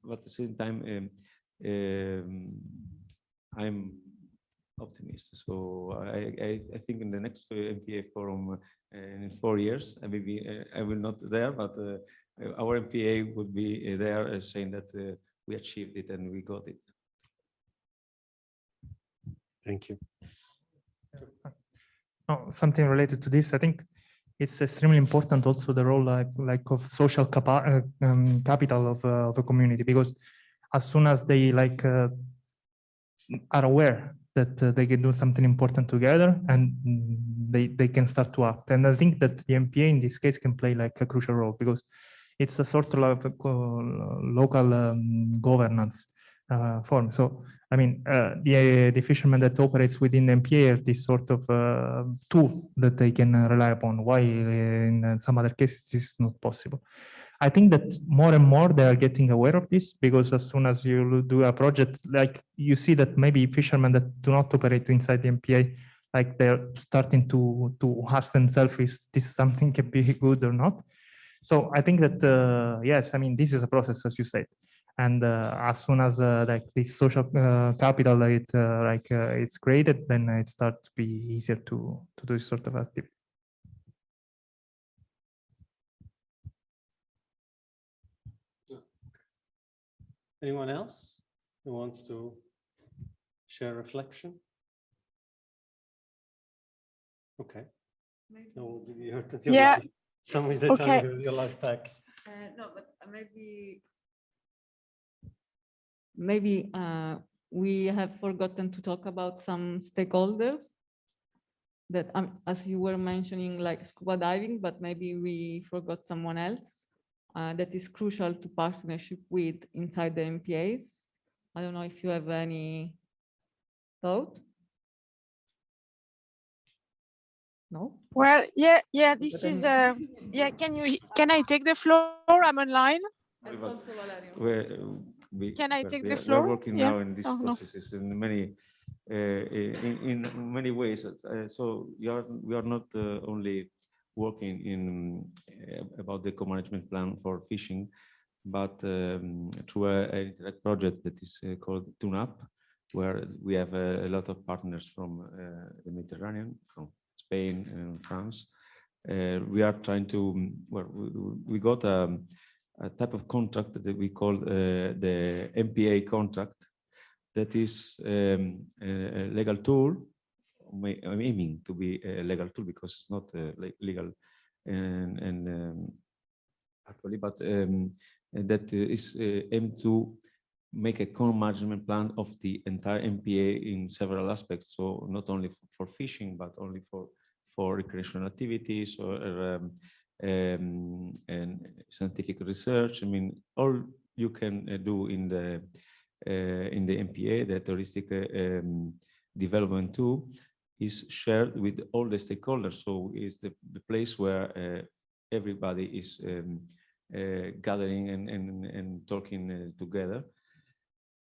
but at the same time, I'm optimistic. So I think in the next MPA forum in 4 years, maybe I will not there, but our MPA would be there saying that we achieved it and we got it. Thank you. Oh, something related to this, I think it's extremely important also the role like of social capital of a community, because as soon as they are aware that they can do something important together, and they can start to act. And I think that the MPA in this case can play like a crucial role, because it's a sort of local governance form. So I mean, the fisherman that operates within the MPA are this sort of tool that they can rely upon, while in some other cases this is not possible. I think that more and more they are getting aware of this, because as soon as you do a project, like you see that maybe fishermen that do not operate inside the MPA, like they're starting to ask themselves, is this something can be good or not? So I think that, yes, I mean, this is a process, as you said. And as soon as like this social capital, it's created, then it starts to be easier to do this sort of activity. Anyone else who wants to share reflection? Okay. So we'll give you Yeah. some of the time of your life back. No, but maybe we have forgotten to talk about some stakeholders that, as you were mentioning, like scuba diving, but maybe we forgot someone else that is crucial to partnership with inside the MPAs. I don't know if you have any thought. No? Well, yeah, this is, yeah, can I take the floor? I'm online. Can I take the floor? We're working Yeah. now in these processes in many ways. So we are not only working in about the co-management plan for fishing, but through a project that is called Tune Up, where we have a lot of partners from the Mediterranean, from Spain and France. We are trying to, we got a type of contract that we call the MPA contract, that is a legal tool. I'm aiming to be a legal tool because it's not legal and actually, but that is aimed to make a co-management plan of the entire MPA in several aspects. So not only for fishing, but only for recreational activities or and scientific research. I mean, all you can do in the MPA, the touristic development tool, is shared with all the stakeholders. So it's the place where everybody is gathering and talking together.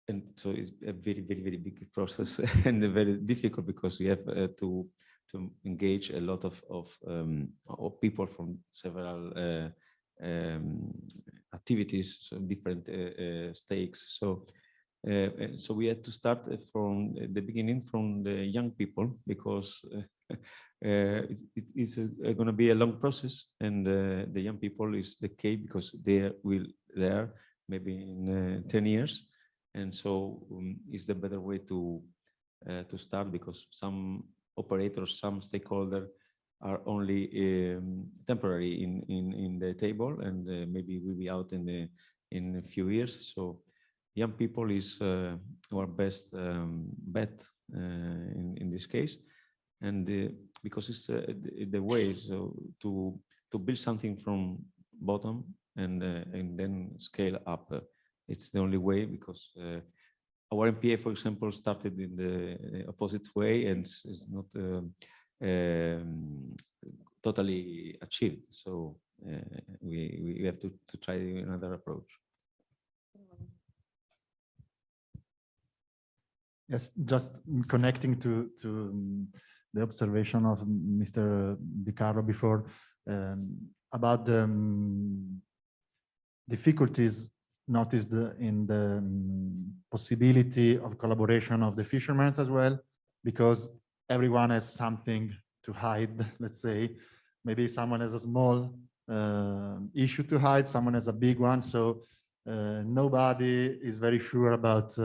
And so it's a very, very, very big process and very difficult, because we have to engage a lot of people from several activities, so different stakes. So we had to start from the beginning, from the young people, because it's going to be a long process, and the young people is the key, because they will there maybe in 10 years, and so it's the better way to start, because some operators, some stakeholders are only temporary in the table, and maybe will be out in a few years. So young people is our best bet in this case. And because it's the way to build something from bottom and then scale up. It's the only way, because our MPA, for example, started in the opposite way and is not totally achieved. So we have to try another approach. Yes, just connecting to the observation of Mr. Di Carlo before about the difficulties noticed in the possibility of collaboration of the fishermen as well, because everyone has something to hide, let's say. Maybe someone has a small issue to hide, someone has a big one, so nobody is very sure about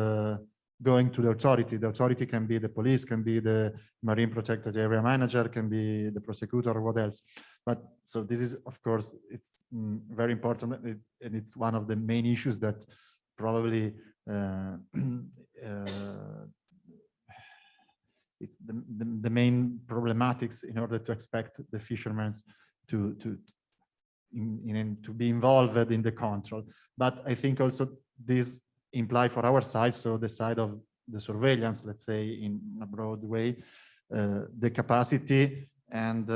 going to the authority. The authority can be the police, can be the marine protected area manager, can be the prosecutor, or what else. But so this is, of course, it's very important, and it's one of the main issues that probably it's the main problematics in order to expect the fishermen to be involved in the control. But I think also this imply for our side, so the side of the surveillance, let's say in a broad way, the capacity and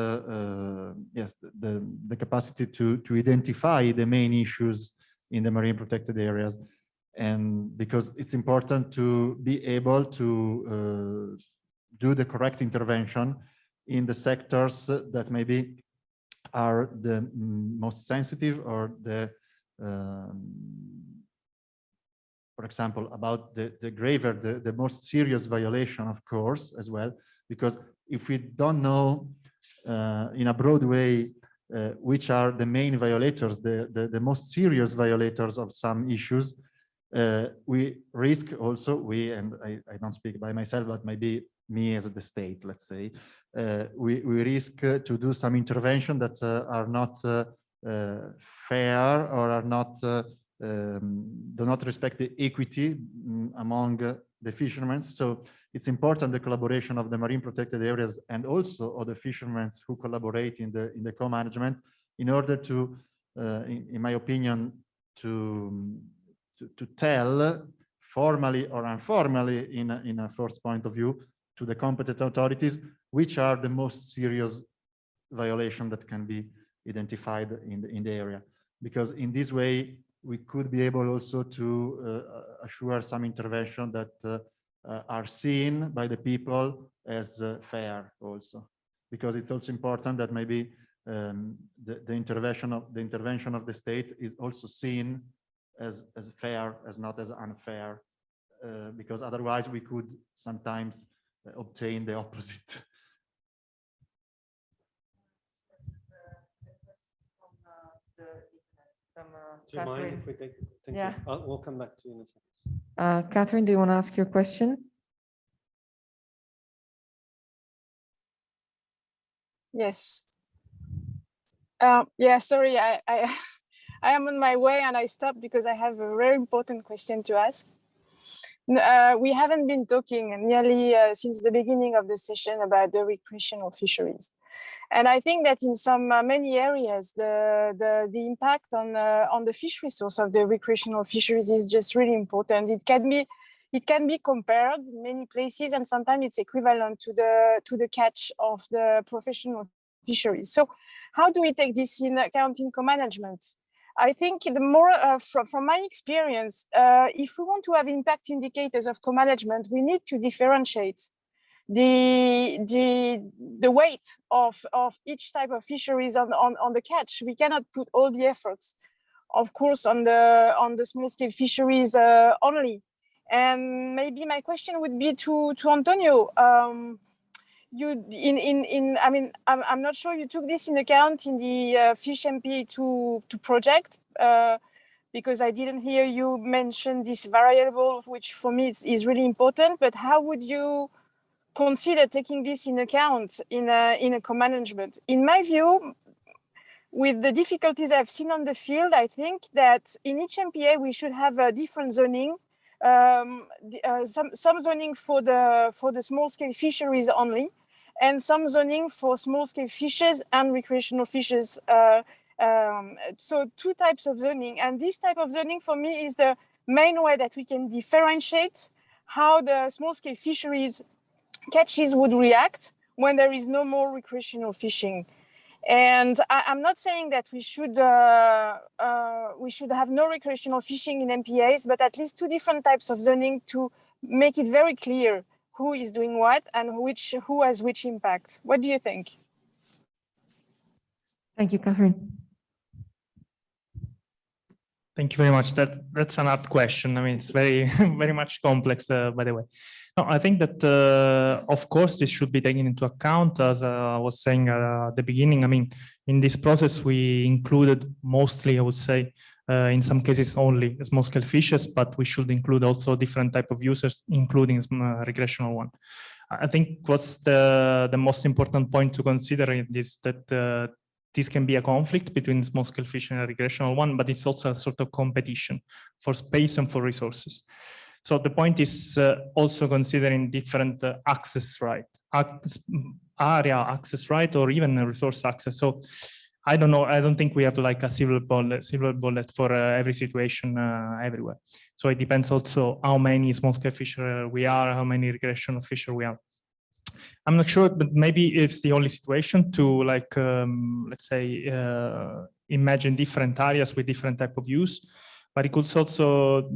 yes, the capacity to identify the main issues in the marine protected areas, and because it's important to be able to do the correct intervention in the sectors that maybe are the most sensitive, or the for example, about the graver, the most serious violation, of course, as well, because if we don't know in a broad way which are the main violators, the most serious violators of some issues, we risk also, and I don't speak by myself, but maybe me as the state, let's say, we risk to do some intervention that are not fair, or are not do not respect the equity among the fishermen. So it's important the collaboration of the marine protected areas and also of the fishermen who collaborate in the co-management, in order to, in my opinion, to tell formally or informally in a first point of view to the competent authorities which are the most serious violation that can be identified in the area, because in this way we could be able also to assure some intervention that are seen by the people as fair also, because it's also important that maybe the intervention of the state is also seen as fair, as not as unfair, because otherwise we could sometimes obtain the opposite. Do you mind if we take? Yeah. We'll come back to you in a second. Catherine, do you want to ask your question? Yes. Yeah, sorry, I am on my way and I stopped because I have a very important question to ask. We haven't been talking nearly since the beginning of the session about the recreational fisheries. And I think that in many areas, the impact on the fish resource of the recreational fisheries is just really important. It can be compared in many places, and sometimes it's equivalent to the catch of the professional fisheries. So how do we take this in account in co-management? I think the more, from my experience, if we want to have impact indicators of co-management, we need to differentiate the weight of each type of fisheries on the catch. We cannot put all the efforts, of course, on the small scale fisheries only. And maybe my question would be to Antonio. I mean, I'm not sure you took this in account in the Fish MPA 2 project, because I didn't hear you mention this variable, which for me is really important. But how would you consider taking this in account in a co-management? In my view, with the difficulties I've seen on the field, I think that in each MPA we should have a different zoning. Some zoning for the small scale fisheries only, and some zoning for small-scale fishes and recreational fishes. So 2 types of zoning, and this type of zoning for me is the main way that we can differentiate how the small-scale fisheries catches would react when there is no more recreational fishing. And I'm not saying that we should have no recreational fishing in MPAs, but at least 2 different types of zoning to make it very clear who is doing what and who has which impact. What do you think? Thank you, Catherine. Thank you very much. That's an hard question. I mean, it's very, very much complex, by the way. No, I think that, of course, this should be taken into account. As I was saying at the beginning, I mean, in this process, we included mostly, I would say, in some cases only small-scale fishes, but we should include also different type of users, including recreational one. I think what's the most important point to consider is that this can be a conflict between small-scale fishing and recreational one, but it's also a sort of competition for space and for resources. So the point is also considering different access right, area access right, or even resource access. So I don't know. I don't think we have like a silver bullet for every situation everywhere. So it depends also how many small-scale fisher we are, how many recreational fisher we are. I'm not sure, but maybe it's the only situation to like, let's say, imagine different areas with different type of use, but it could also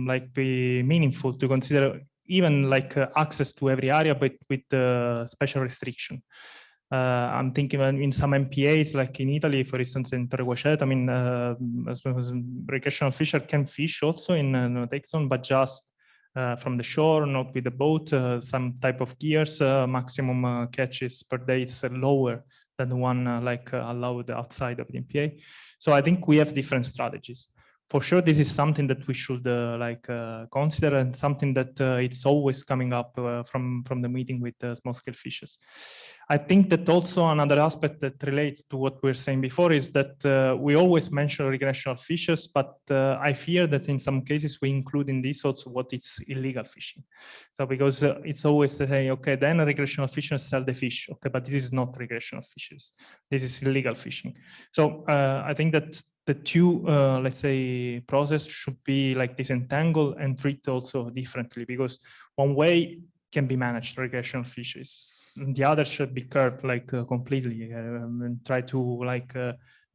like be meaningful to consider even like access to every area, but with special restriction. I'm thinking in some MPAs, like in Italy, for instance, in Torre, I mean, recreational fisher can fish also in no take zone, but just from the shore, not with the boat. Some type of gears, maximum catches per day is lower than the one like allowed outside of the MPA. So I think we have different strategies. For sure, this is something that we should consider, and something that it's always coming up from the meeting with small-scale fishes. I think that also another aspect that relates to what we were saying before is that we always mention recreational fishes, but I fear that in some cases we include in this also what is illegal fishing. So because it's always saying, okay, then recreational fishers sell the fish, okay, but this is not recreational fishes. This is illegal fishing. So I think that the 2, let's say, process should be like disentangled and treat also differently, because one way can be managed recreational fishes, and the other should be curbed like completely, and try to like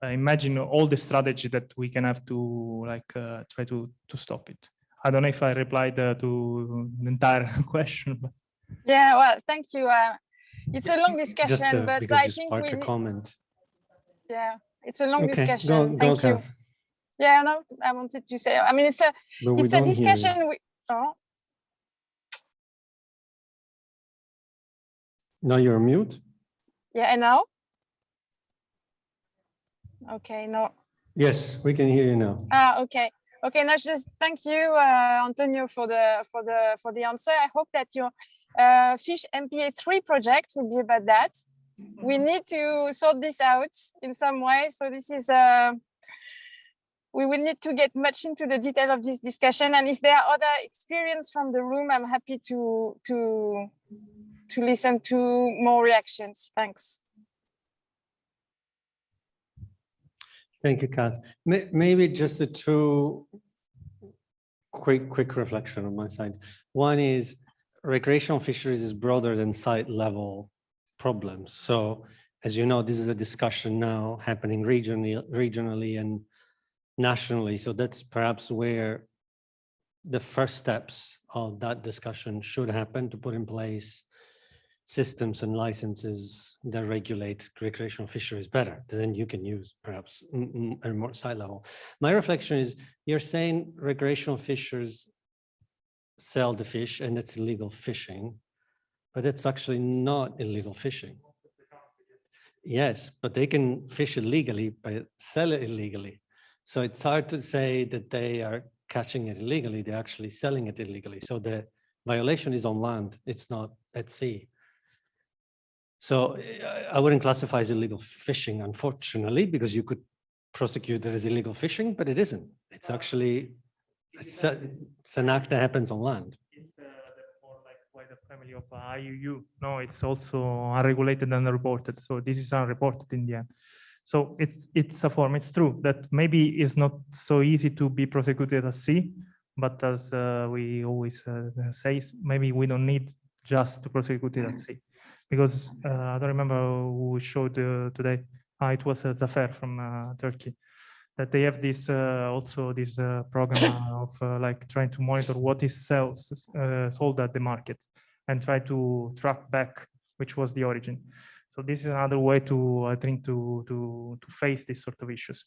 imagine all the strategy that we can have to like try to stop it. I don't know if I replied to the entire question. But... Yeah, well, thank you. It's a long discussion, Just, but I think we need... comment. Yeah. It's a long discussion. Thank you. Kath. Yeah, no, I wanted to say. I mean, it's a discussion. Now you're on mute. Yeah, and now. Okay, no. Yes, we can hear you now. Okay. Okay, now just thank you, Antonio, for the answer. I hope that your Fish MPA 3 project will be about that. We need to sort this out in some way. So this is, we will need to get much into the detail of this discussion. And if there are other experience from the room, I'm happy to listen to more reactions. Thanks. Thank you, Kath. Maybe just a 2 quick reflection on my side. One is recreational fisheries is broader than site level problems. So as you know, this is a discussion now happening regionally and nationally. So that's perhaps where the first steps of that discussion should happen, to put in place systems and licenses that regulate recreational fisheries better. Then you can use perhaps a more site level. My reflection is, you're saying recreational fishers sell the fish and it's illegal fishing, but it's actually not illegal fishing. Yes, but they can fish illegally, but sell it illegally. So it's hard to say that they are catching it illegally. They're actually selling it illegally. So the violation is on land. It's not at sea. So I wouldn't classify as illegal fishing, unfortunately, because you could prosecute it as illegal fishing, but it isn't. It's actually, it's an act that happens on land. It's more like why the family of IUU. No, it's also unregulated and unreported. So this is unreported in the end. So it's a form. It's true that maybe it's not so easy to be prosecuted at sea, but as we always say, maybe we don't need just to prosecute it at sea, because I don't remember who showed today. It was Zafer from Turkey, that they have this also this program of like trying to monitor what is sold at the market and try to track back which was the origin. So this is another way to, I think, to face these sort of issues.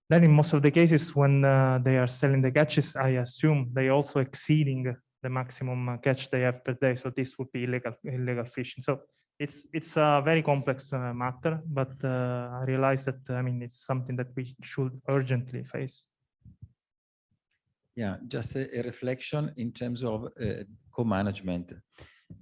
Then in most of the cases when they are selling the catches, I assume they also exceeding the maximum catch they have per day. So this would be illegal fishing. So it's a very complex matter, but I realize that, I mean, it's something that we should urgently face. Yeah, just a reflection in terms of co-management.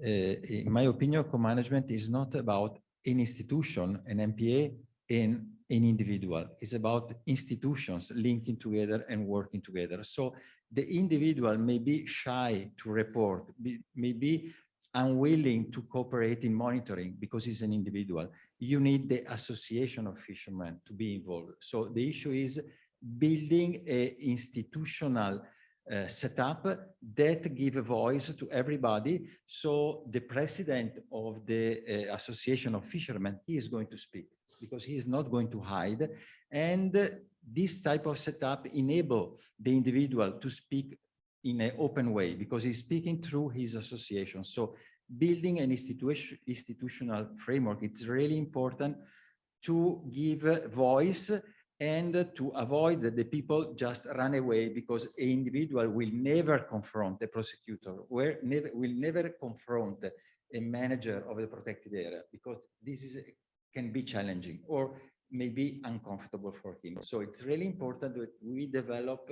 In my opinion, co-management is not about an institution, an MPA, and an individual. It's about institutions linking together and working together. So the individual may be shy to report, may be unwilling to cooperate in monitoring because he's an individual. You need the association of fishermen to be involved. So the issue is building an institutional setup that give a voice to everybody. So the president of the association of fishermen, he is going to speak because he is not going to hide. And this type of setup enable the individual to speak in an open way because he's speaking through his association. So building an institutional framework, it's really important to give a voice and to avoid that the people just run away, because an individual will never confront a prosecutor, will never confront a manager of the protected area, because this can be challenging or maybe uncomfortable for him. So it's really important that we develop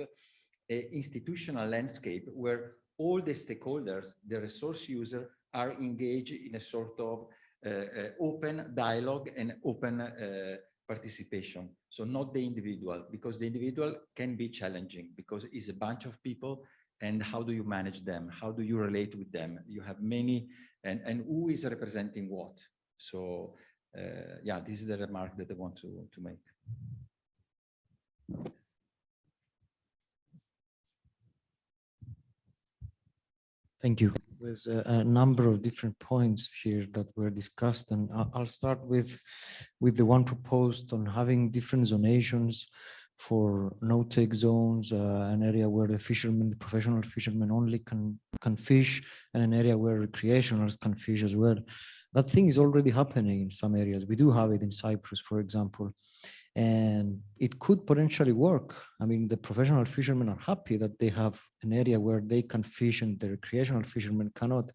an institutional landscape where all the stakeholders, the resource user, are engaged in a sort of open dialogue and open participation. So not the individual, because the individual can be challenging because it's a bunch of people, and how do you manage them? How do you relate with them? You have many, and who is representing what? So yeah, this is the remark that I want to make. Thank you. There's a number of different points here that were discussed, and I'll start with the one proposed on having different zonations for no-take zones, an area where the fishermen, the professional fishermen only can fish, and an area where recreationals can fish as well. That thing is already happening in some areas. We do have it in Cyprus, for example, and it could potentially work. I mean, the professional fishermen are happy that they have an area where they can fish and the recreational fishermen cannot.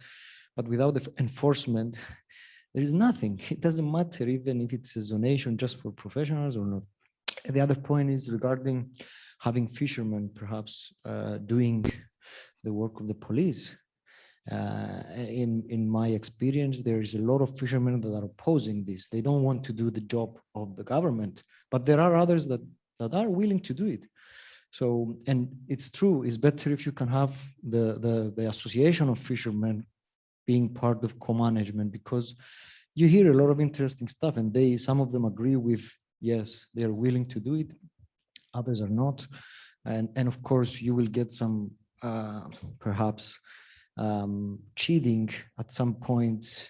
But without the enforcement, there is nothing. It doesn't matter even if it's a zonation just for professionals or not. And the other point is regarding having fishermen perhaps doing the work of the police. In my experience, there is a lot of fishermen that are opposing this. They don't want to do the job of the government, but there are others that are willing to do it. So, and it's true, it's better if you can have the association of fishermen being part of co-management, because you hear a lot of interesting stuff, and some of them agree with, yes, they are willing to do it, others are not. And of course, you will get some perhaps cheating at some point.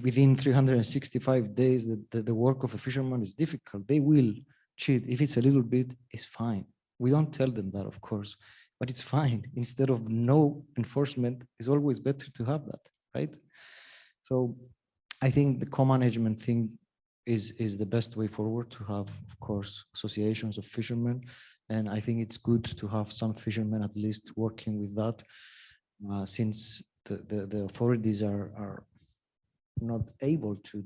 Within 365 days, the work of a fisherman is difficult. They will cheat. If it's a little bit, it's fine. We don't tell them that, of course, but it's fine. Instead of no enforcement, it's always better to have that, right? So I think the co-management thing is the best way forward, to have, of course, associations of fishermen. And I think it's good to have some fishermen at least working with that, since the authorities are not able to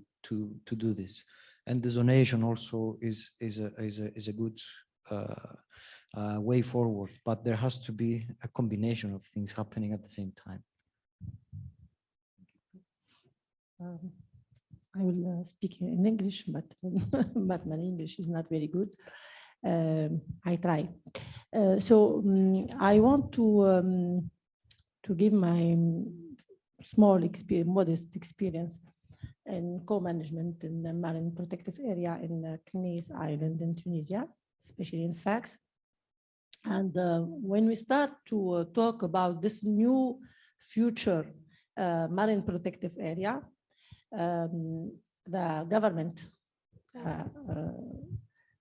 do this. And the zonation also is a good way forward, but there has to be a combination of things happening at the same time. I will speak in English, but but my English is not very good. I try. I want to give my small experience, modest experience in co-management in the marine protective area in Knes Island in Tunisia, especially in Sfax. And when we start to talk about this new future marine protective area, the government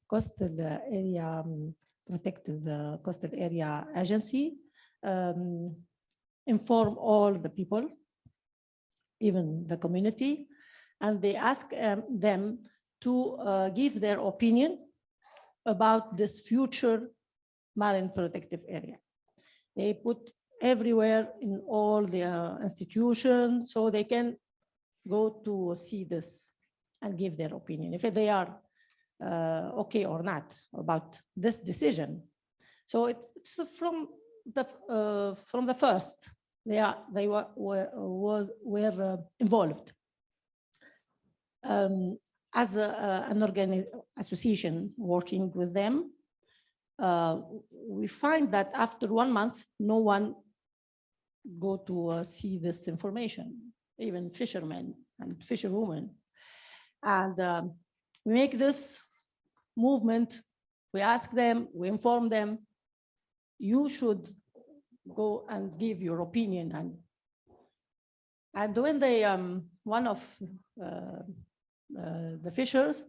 coastal area protective coastal area agency inform all the people, even the community, and they ask them to give their opinion about this future marine protective area. They put everywhere in all the institutions so they can go to see this and give their opinion if they are okay or not about this decision. So it's from the first they were involved. As an association working with them, we find that after 1 month, no one go to see this information, even fishermen and fisherwomen. And we make this movement, we ask them, we inform them, you should go and give your opinion. And when they, one of the fishers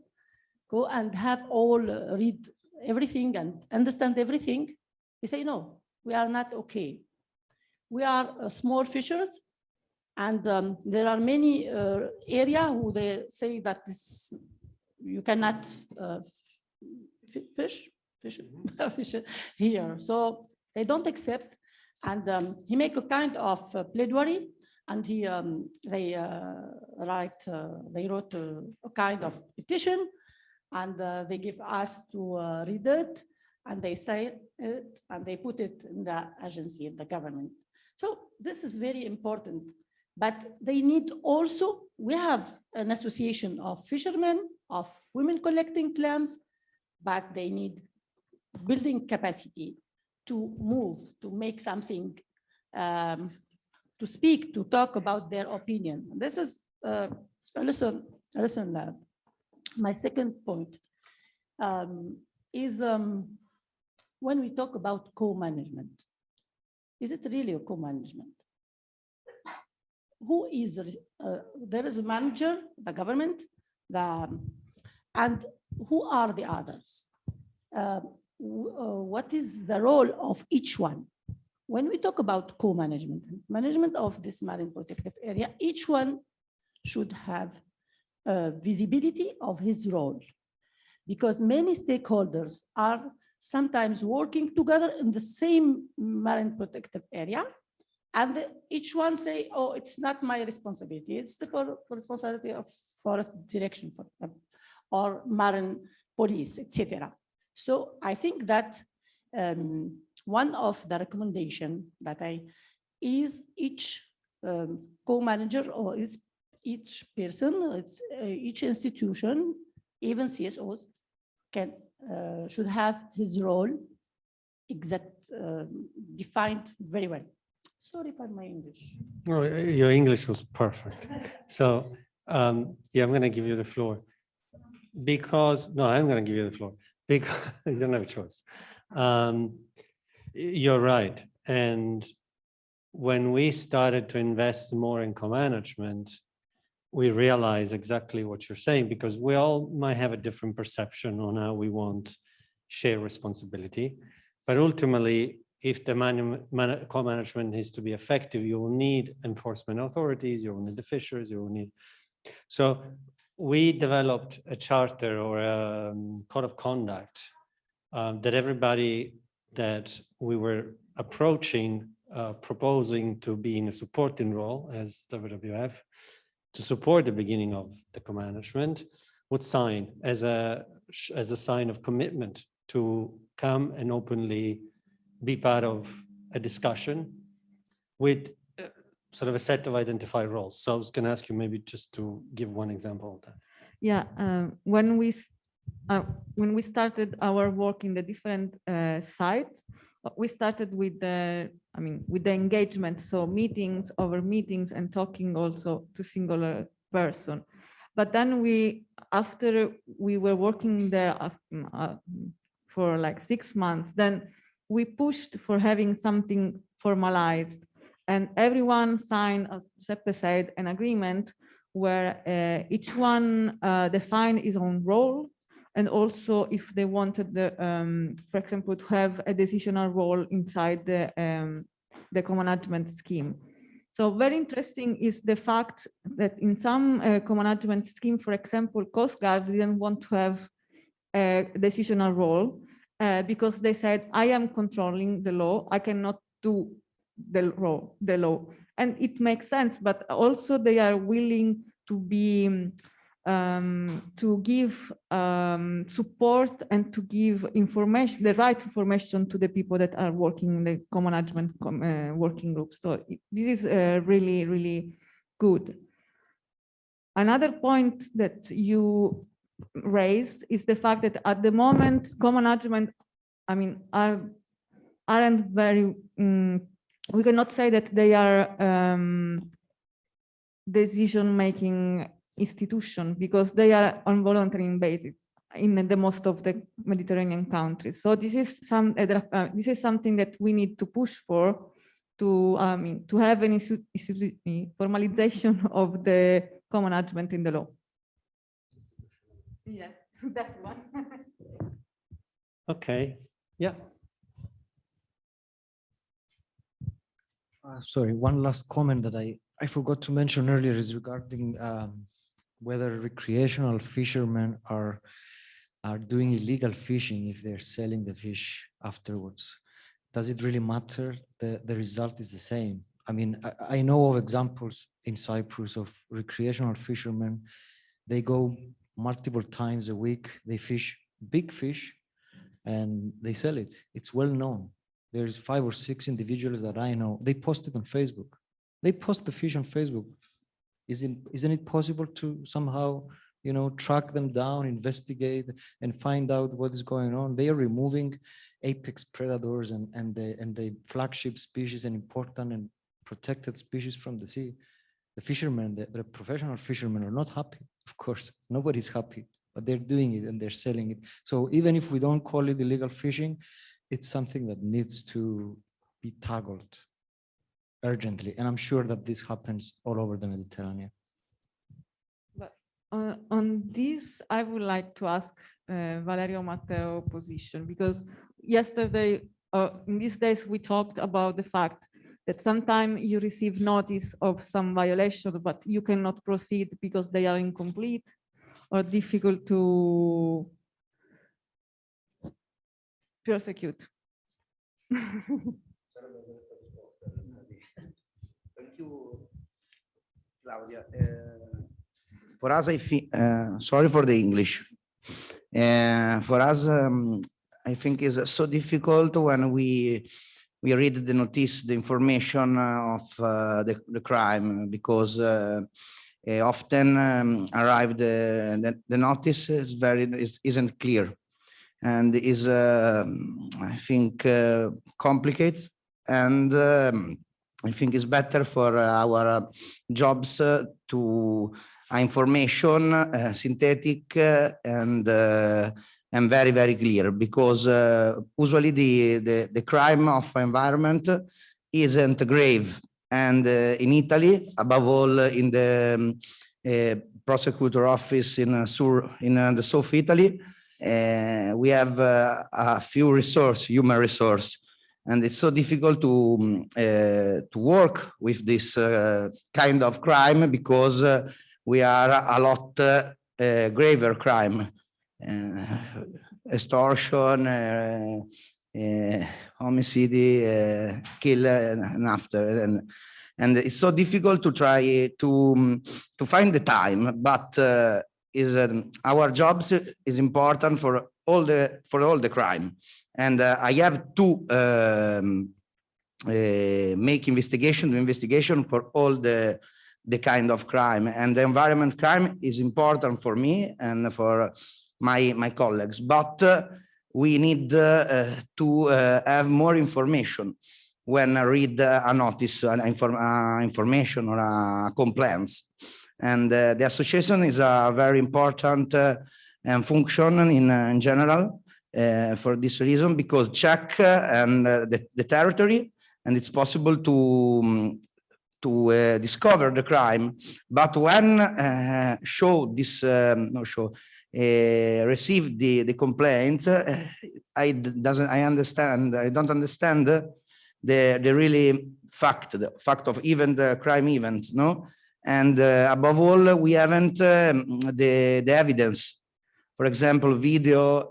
go and have all read everything and understand everything, they say, no, we are not okay. We are small fishers, and there are many areas who they say that this, you cannot fish here. So they don't accept, and he make a kind of pledgary, and he they wrote a kind of petition, and they give us to read it, and they say it, and they put it in the agency, in the government. So this is very important, but they need also, we have an association of fishermen, of women collecting clams, but they need building capacity to move, to make something, to speak, to talk about their opinion. This is a lesson. My second point is when we talk about co-management, is it really a co-management? Who is, there is a manager, the government, and who are the others? What is the role of each one? When we talk about co-management, management of this marine protective area, each one should have visibility of his role, because many stakeholders are sometimes working together in the same marine protective area, and each one say, oh, it's not my responsibility, it's the responsibility of forest direction, for example, or marine police, etc. So I think that one of the recommendation that is each co-manager, or is each person, it's each institution, even CSOs, should have his role defined very well. Sorry for my English. No, your English was perfect. So yeah, I'm going to give you the floor because, no, I'm going to give you the floor because you don't have a choice. You're right. And when we started to invest more in co-management, we realize exactly what you're saying, because we all might have a different perception on how we want share responsibility. But ultimately, if the co-management is to be effective, you will need enforcement authorities, you will need the fishers, you will need. So we developed a charter or a code of conduct that everybody that we were approaching, proposing to be in a supporting role as WWF, to support the beginning of the co-management, would sign as a sign of commitment to come and openly be part of a discussion with sort of a set of identified roles. So I was going to ask you maybe just to give one example of that. Yeah, when we started our work in the different sites, we started with the, with the engagement, so meetings over meetings and talking also to singular person. But then after we were working there for like 6 months, then we pushed for having something formalized, and everyone signed, as Giuseppe said, an agreement where each one defined his own role, and also if they wanted, for example, to have a decisional role inside the co-management scheme. So very interesting is the fact that in some co-management scheme, for example, Coast Guard didn't want to have a decisional role because they said, I am controlling the law, I cannot do the law. And it makes sense, but also they are willing to be to give support and to give information, the right information to the people that are working in the co-management working group. So this is really, really good. Another point that you raised is the fact that at the moment, co-management, aren't very, we cannot say that they are decision-making institution, because they are on volunteering basis in the most of the Mediterranean countries. So this is something that we need to push for, to have an formalization of the co-management in the law. Yes, that one. Okay, yeah. Sorry, one last comment that I forgot to mention earlier is regarding whether recreational fishermen are doing illegal fishing if they're selling the fish afterwards. Does it really matter? The result is the same. I know of examples in Cyprus of recreational fishermen. They go multiple times a week, they fish big fish and they sell it. It's well known. There's 5 or 6 individuals that I know. They post it on Facebook. They post the fish on Facebook. Isn't it possible to somehow, track them down, investigate, and find out what is going on? They are removing apex predators and the flagship species and important and protected species from the sea. The fishermen, the professional fishermen are not happy. Of course, nobody's happy, but they're doing it and they're selling it. So even if we don't call it illegal fishing, it's something that needs to be tackled urgently. And I'm sure that this happens all over the Mediterranean. But on this, I would like to ask Valerio Matteo position, because yesterday, in these days, we talked about the fact that sometimes you receive notice of some violation, but you cannot proceed because they are incomplete or difficult to prosecute. Thank you, Claudia. For us, I think, sorry for the English. For us, I think it's so difficult when we read the notice, the information of the crime, because often arrive the notice isn't clear, and is I think complicated, and I think it's better for our jobs to information synthetic and very, very clear, because usually the crime of environment isn't grave. And in Italy, above all in the prosecutor office in the South Italy, we have a few human resource. And it's so difficult to work with this kind of crime, because we are a lot graver crime. Extortion, homicide, killer, and after, and it's so difficult to try to find the time. But our jobs is important for all the crime, and I have to make investigation for all the kind of crime, and the environment crime is important for me and for my colleagues. But we need to have more information when I read a notice, an information or a complaints. And the association is a very important function in general for this reason, because check and the territory, and it's possible to discover the crime. But when receive the complaint, I don't understand the really fact of even the crime event, no? And above all, we haven't the evidence. For example, video,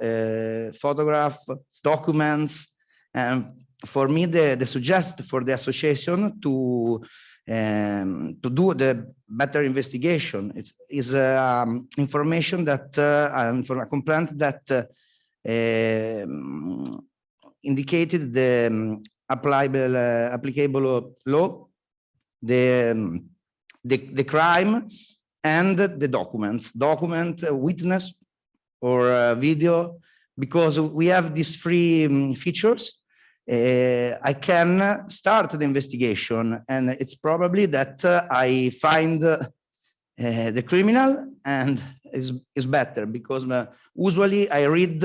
photograph, documents. And for me, the suggest for the association to do the better investigation is information that for a complaint that indicated the applicable law, the crime, and the document, witness, or video, because we have these three features. I can start the investigation, and it's probably that I find the criminal, and is better, because usually I read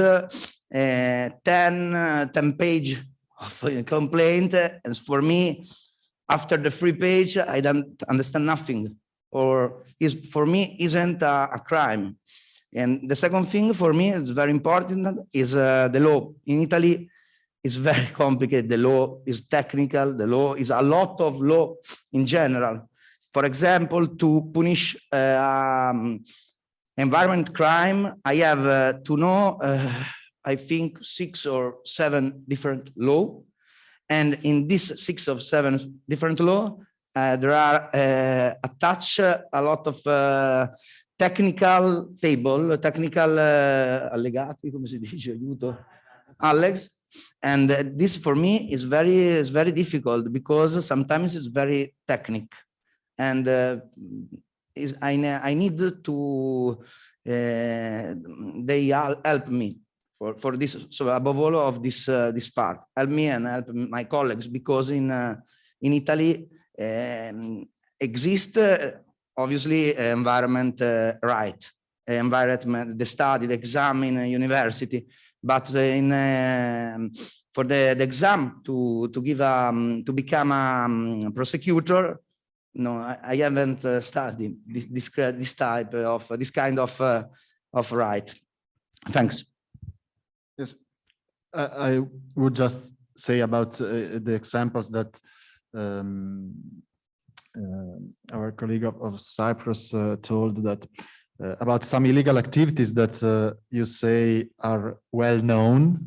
10 page of a complaint, and for me, after the 3 page, I don't understand nothing, or for me isn't a crime. And the second thing for me is very important is the law. In Italy, it's very complicated. The law is technical. The law is a lot of law in general. For example, to punish environment crime, I have to know, I think, 6 or 7 different laws. And in these 6 or 7 different laws, there are attached a lot of technical table, technical allegati, come si dice, aiuto, Alex. And this for me is very difficult, because sometimes it's very technical, and I need to they help me for this. So above all of this part, help me and help my colleagues, because in Italy exist obviously environment right, environment, the study, the exam in university. But for the exam to give to become a prosecutor, no, I haven't studied this kind of right. Thanks. Yes, I would just say about the examples that our colleague of Cyprus told, that about some illegal activities that you say are well known,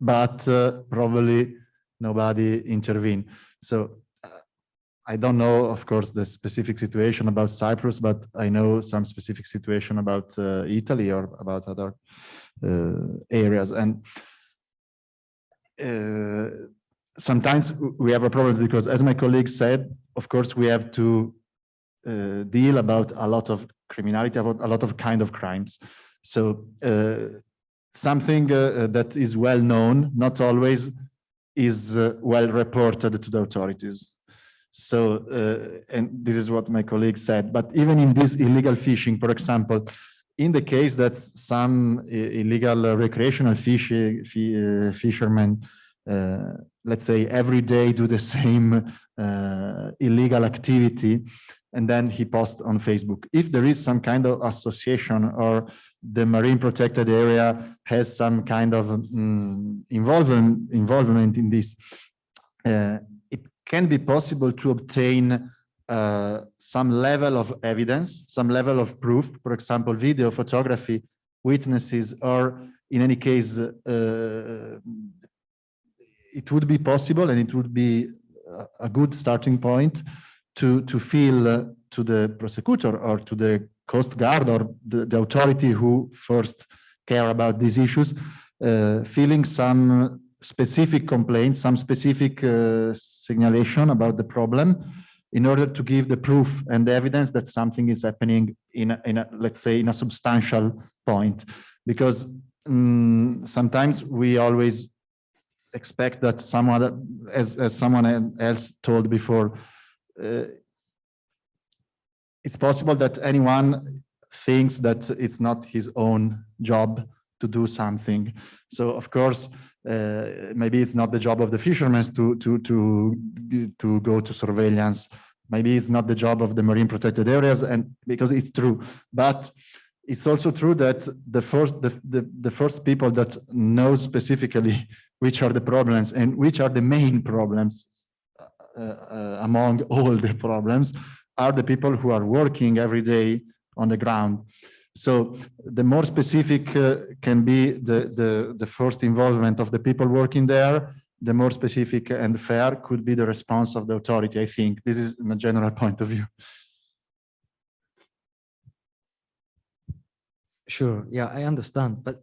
but probably nobody intervened. So I don't know, of course, the specific situation about Cyprus, but I know some specific situation about Italy or about other areas. And sometimes we have a problem, because, as my colleague said, of course, we have to deal about a lot of criminality, about a lot of kind of crimes. So something that is well known not always is well reported to the authorities. So, and this is what my colleague said, but even in this illegal fishing, for example, in the case that some illegal recreational fishermen, let's say, every day do the same illegal activity, and then he posts on Facebook. If there is some kind of association, or the marine protected area has some kind of involvement in this, it can be possible to obtain some level of evidence, some level of proof, for example, video, photography, witnesses, or in any case, it would be possible, and it would be a good starting point to feel to the prosecutor or to the Coast Guard or the authority who first care about these issues, feeling some specific complaint, some specific signalation about the problem, in order to give the proof and the evidence that something is happening in a, let's say, in a substantial point. Because sometimes we always expect that some other, as someone else told before, it's possible that anyone thinks that it's not his own job to do something. So of course, maybe it's not the job of the fishermen to go to surveillance. Maybe it's not the job of the marine protected areas, and because it's true. But it's also true that the first people that know specifically which are the problems and which are the main problems among all the problems are the people who are working every day on the ground. So the more specific can be the first involvement of the people working there, the more specific and fair could be the response of the authority, I think. This is a general point of view. Sure, yeah, I understand. But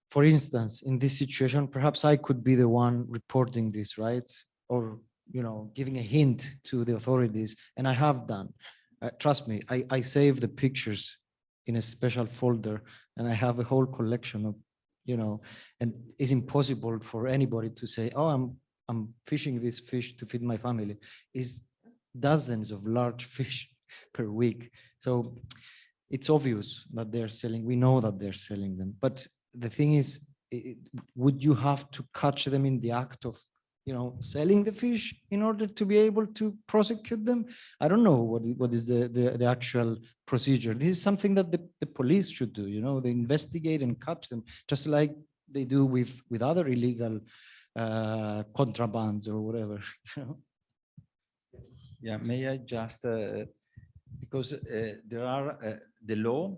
for instance, in this situation, perhaps I could be the one reporting this, right? Or, you know, giving a hint to the authorities, and I have done. Trust me, I save the pictures in a special folder, and I have a whole collection of, you know, and it's impossible for anybody to say, oh, I'm fishing this fish to feed my family. It's dozens of large fish per week. So it's obvious that they're selling, we know that they're selling them. But the thing is, would you have to catch them in the act of, you know, selling the fish in order to be able to prosecute them? I don't know what is the actual procedure. This is something that the police should do, you know, they investigate and catch them, just like they do with other illegal contrabands or whatever. You know? Yeah, may I just, because there are the law,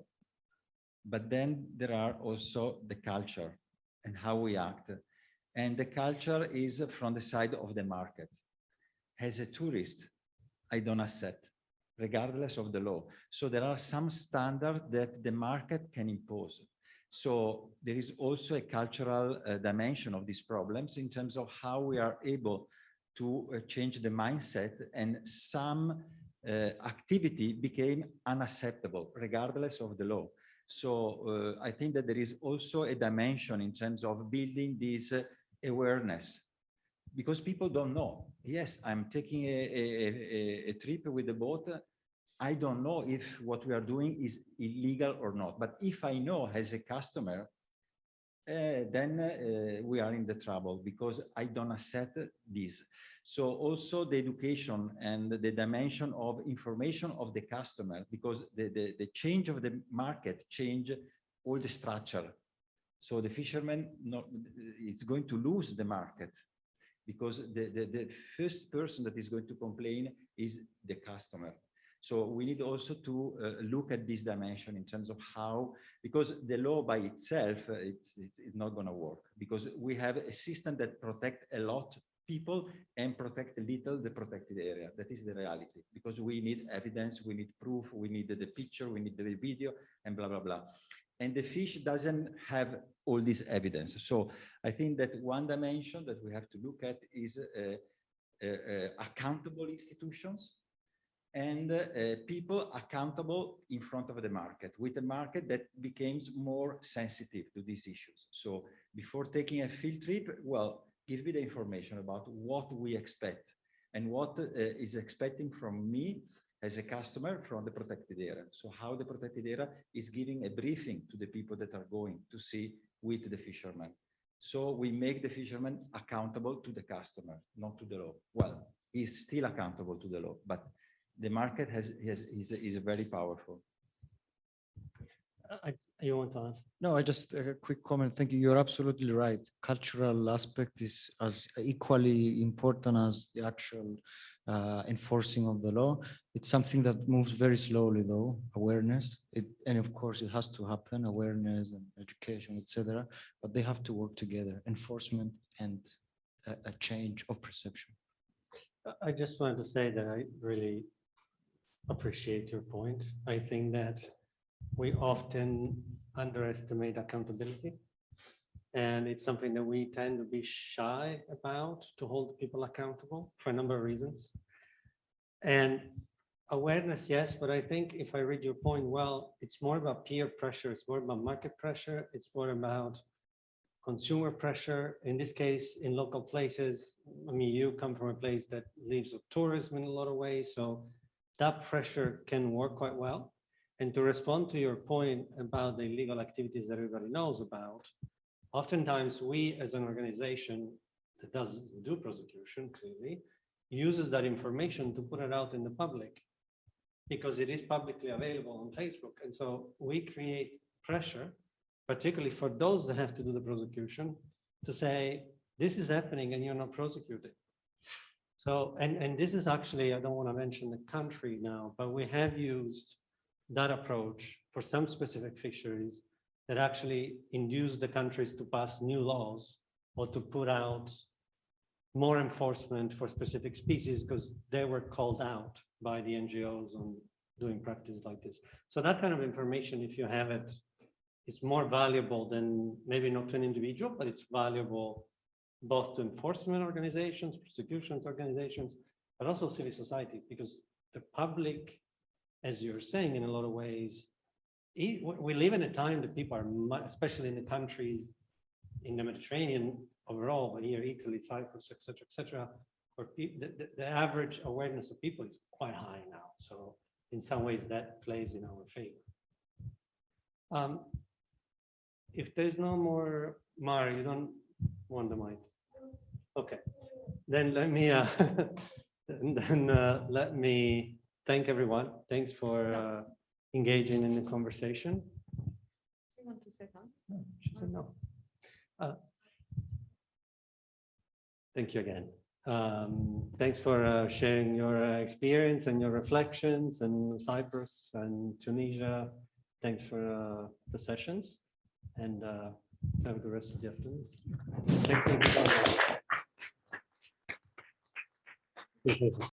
but then there are also the culture and how we act. And the culture is from the side of the market. As a tourist, I don't accept, regardless of the law. So there are some standards that the market can impose. So there is also a cultural dimension of these problems in terms of how we are able to change the mindset, and some activity became unacceptable, regardless of the law. So I think that there is also a dimension in terms of building this awareness, because people don't know. Yes, I'm taking a trip with the boat. I don't know if what we are doing is illegal or not. But if I know as a customer, then we are in the trouble, because I don't accept this. So also the education and the dimension of information of the customer, because the change of the market change all the structure. So the fisherman is going to lose the market, because the first person that is going to complain is the customer. So we need also to look at this dimension in terms of how, because the law by itself, it's not going to work, because we have a system that protects a lot people and protect a little the protected area. That is the reality, because we need evidence, we need proof, we need the picture, we need the video, and blah, blah, blah. And the fish doesn't have all this evidence. So I think that one dimension that we have to look at is accountable institutions and people accountable in front of the market, with a market that becomes more sensitive to these issues. So before taking a field trip, well, give me the information about what we expect and what is expecting from me as a customer from the protected area. So how the protected area is giving a briefing to the people that are going to see with the fishermen. So we make the fisherman accountable to the customer, not to the law. Well, he's still accountable to the law, but the market is very powerful. You want to answer? No, I just a quick comment. Thank you. You're absolutely right. Cultural aspect is as equally important as the actual enforcing of the law. It's something that moves very slowly, though. Awareness, and of course, it has to happen. Awareness and education, etc. But they have to work together. Enforcement and a change of perception. I just wanted to say that I really appreciate your point. I think that we often underestimate accountability, and it's something that we tend to be shy about, to hold people accountable for a number of reasons. And Awareness, yes, but I think if I read your point well, it's more about peer pressure, it's more about market pressure, it's more about consumer pressure. In this case, in local places, I mean, you come from a place that lives of tourism in a lot of ways, so that pressure can work quite well. And to respond to your point about the illegal activities that everybody knows about, oftentimes we as an organization that doesn't do prosecution, clearly, uses that information to put it out in the public because it is publicly available on Facebook. And so we create pressure, particularly for those that have to do the prosecution, to say, this is happening and you're not prosecuting. So, and this is actually, I don't want to mention the country now, but we have used that approach for some specific fisheries that actually induce the countries to pass new laws or to put out more enforcement for specific species because they were called out by the NGOs on doing practice like this. So that kind of information, if you have it, it's more valuable than maybe not to an individual, but it's valuable both to enforcement organizations, prosecutions organizations, but also civil society, because the public, as you're saying, in a lot of ways, we live in a time that people are, especially in the countries in the Mediterranean overall, but here, Italy, Cyprus, et cetera, where the average awareness of people is quite high now. So in some ways that plays in our favor. If there's no more, Mara, you don't want the mic. Okay, then let me, let me thank everyone. Thanks for engaging in the conversation. You want to say no? No, she said no. Thank you again. Thanks for sharing your experience and your reflections in Cyprus and Tunisia. Thanks for the sessions, and have a good rest of the afternoon. Thanks, everybody. Appreciate it.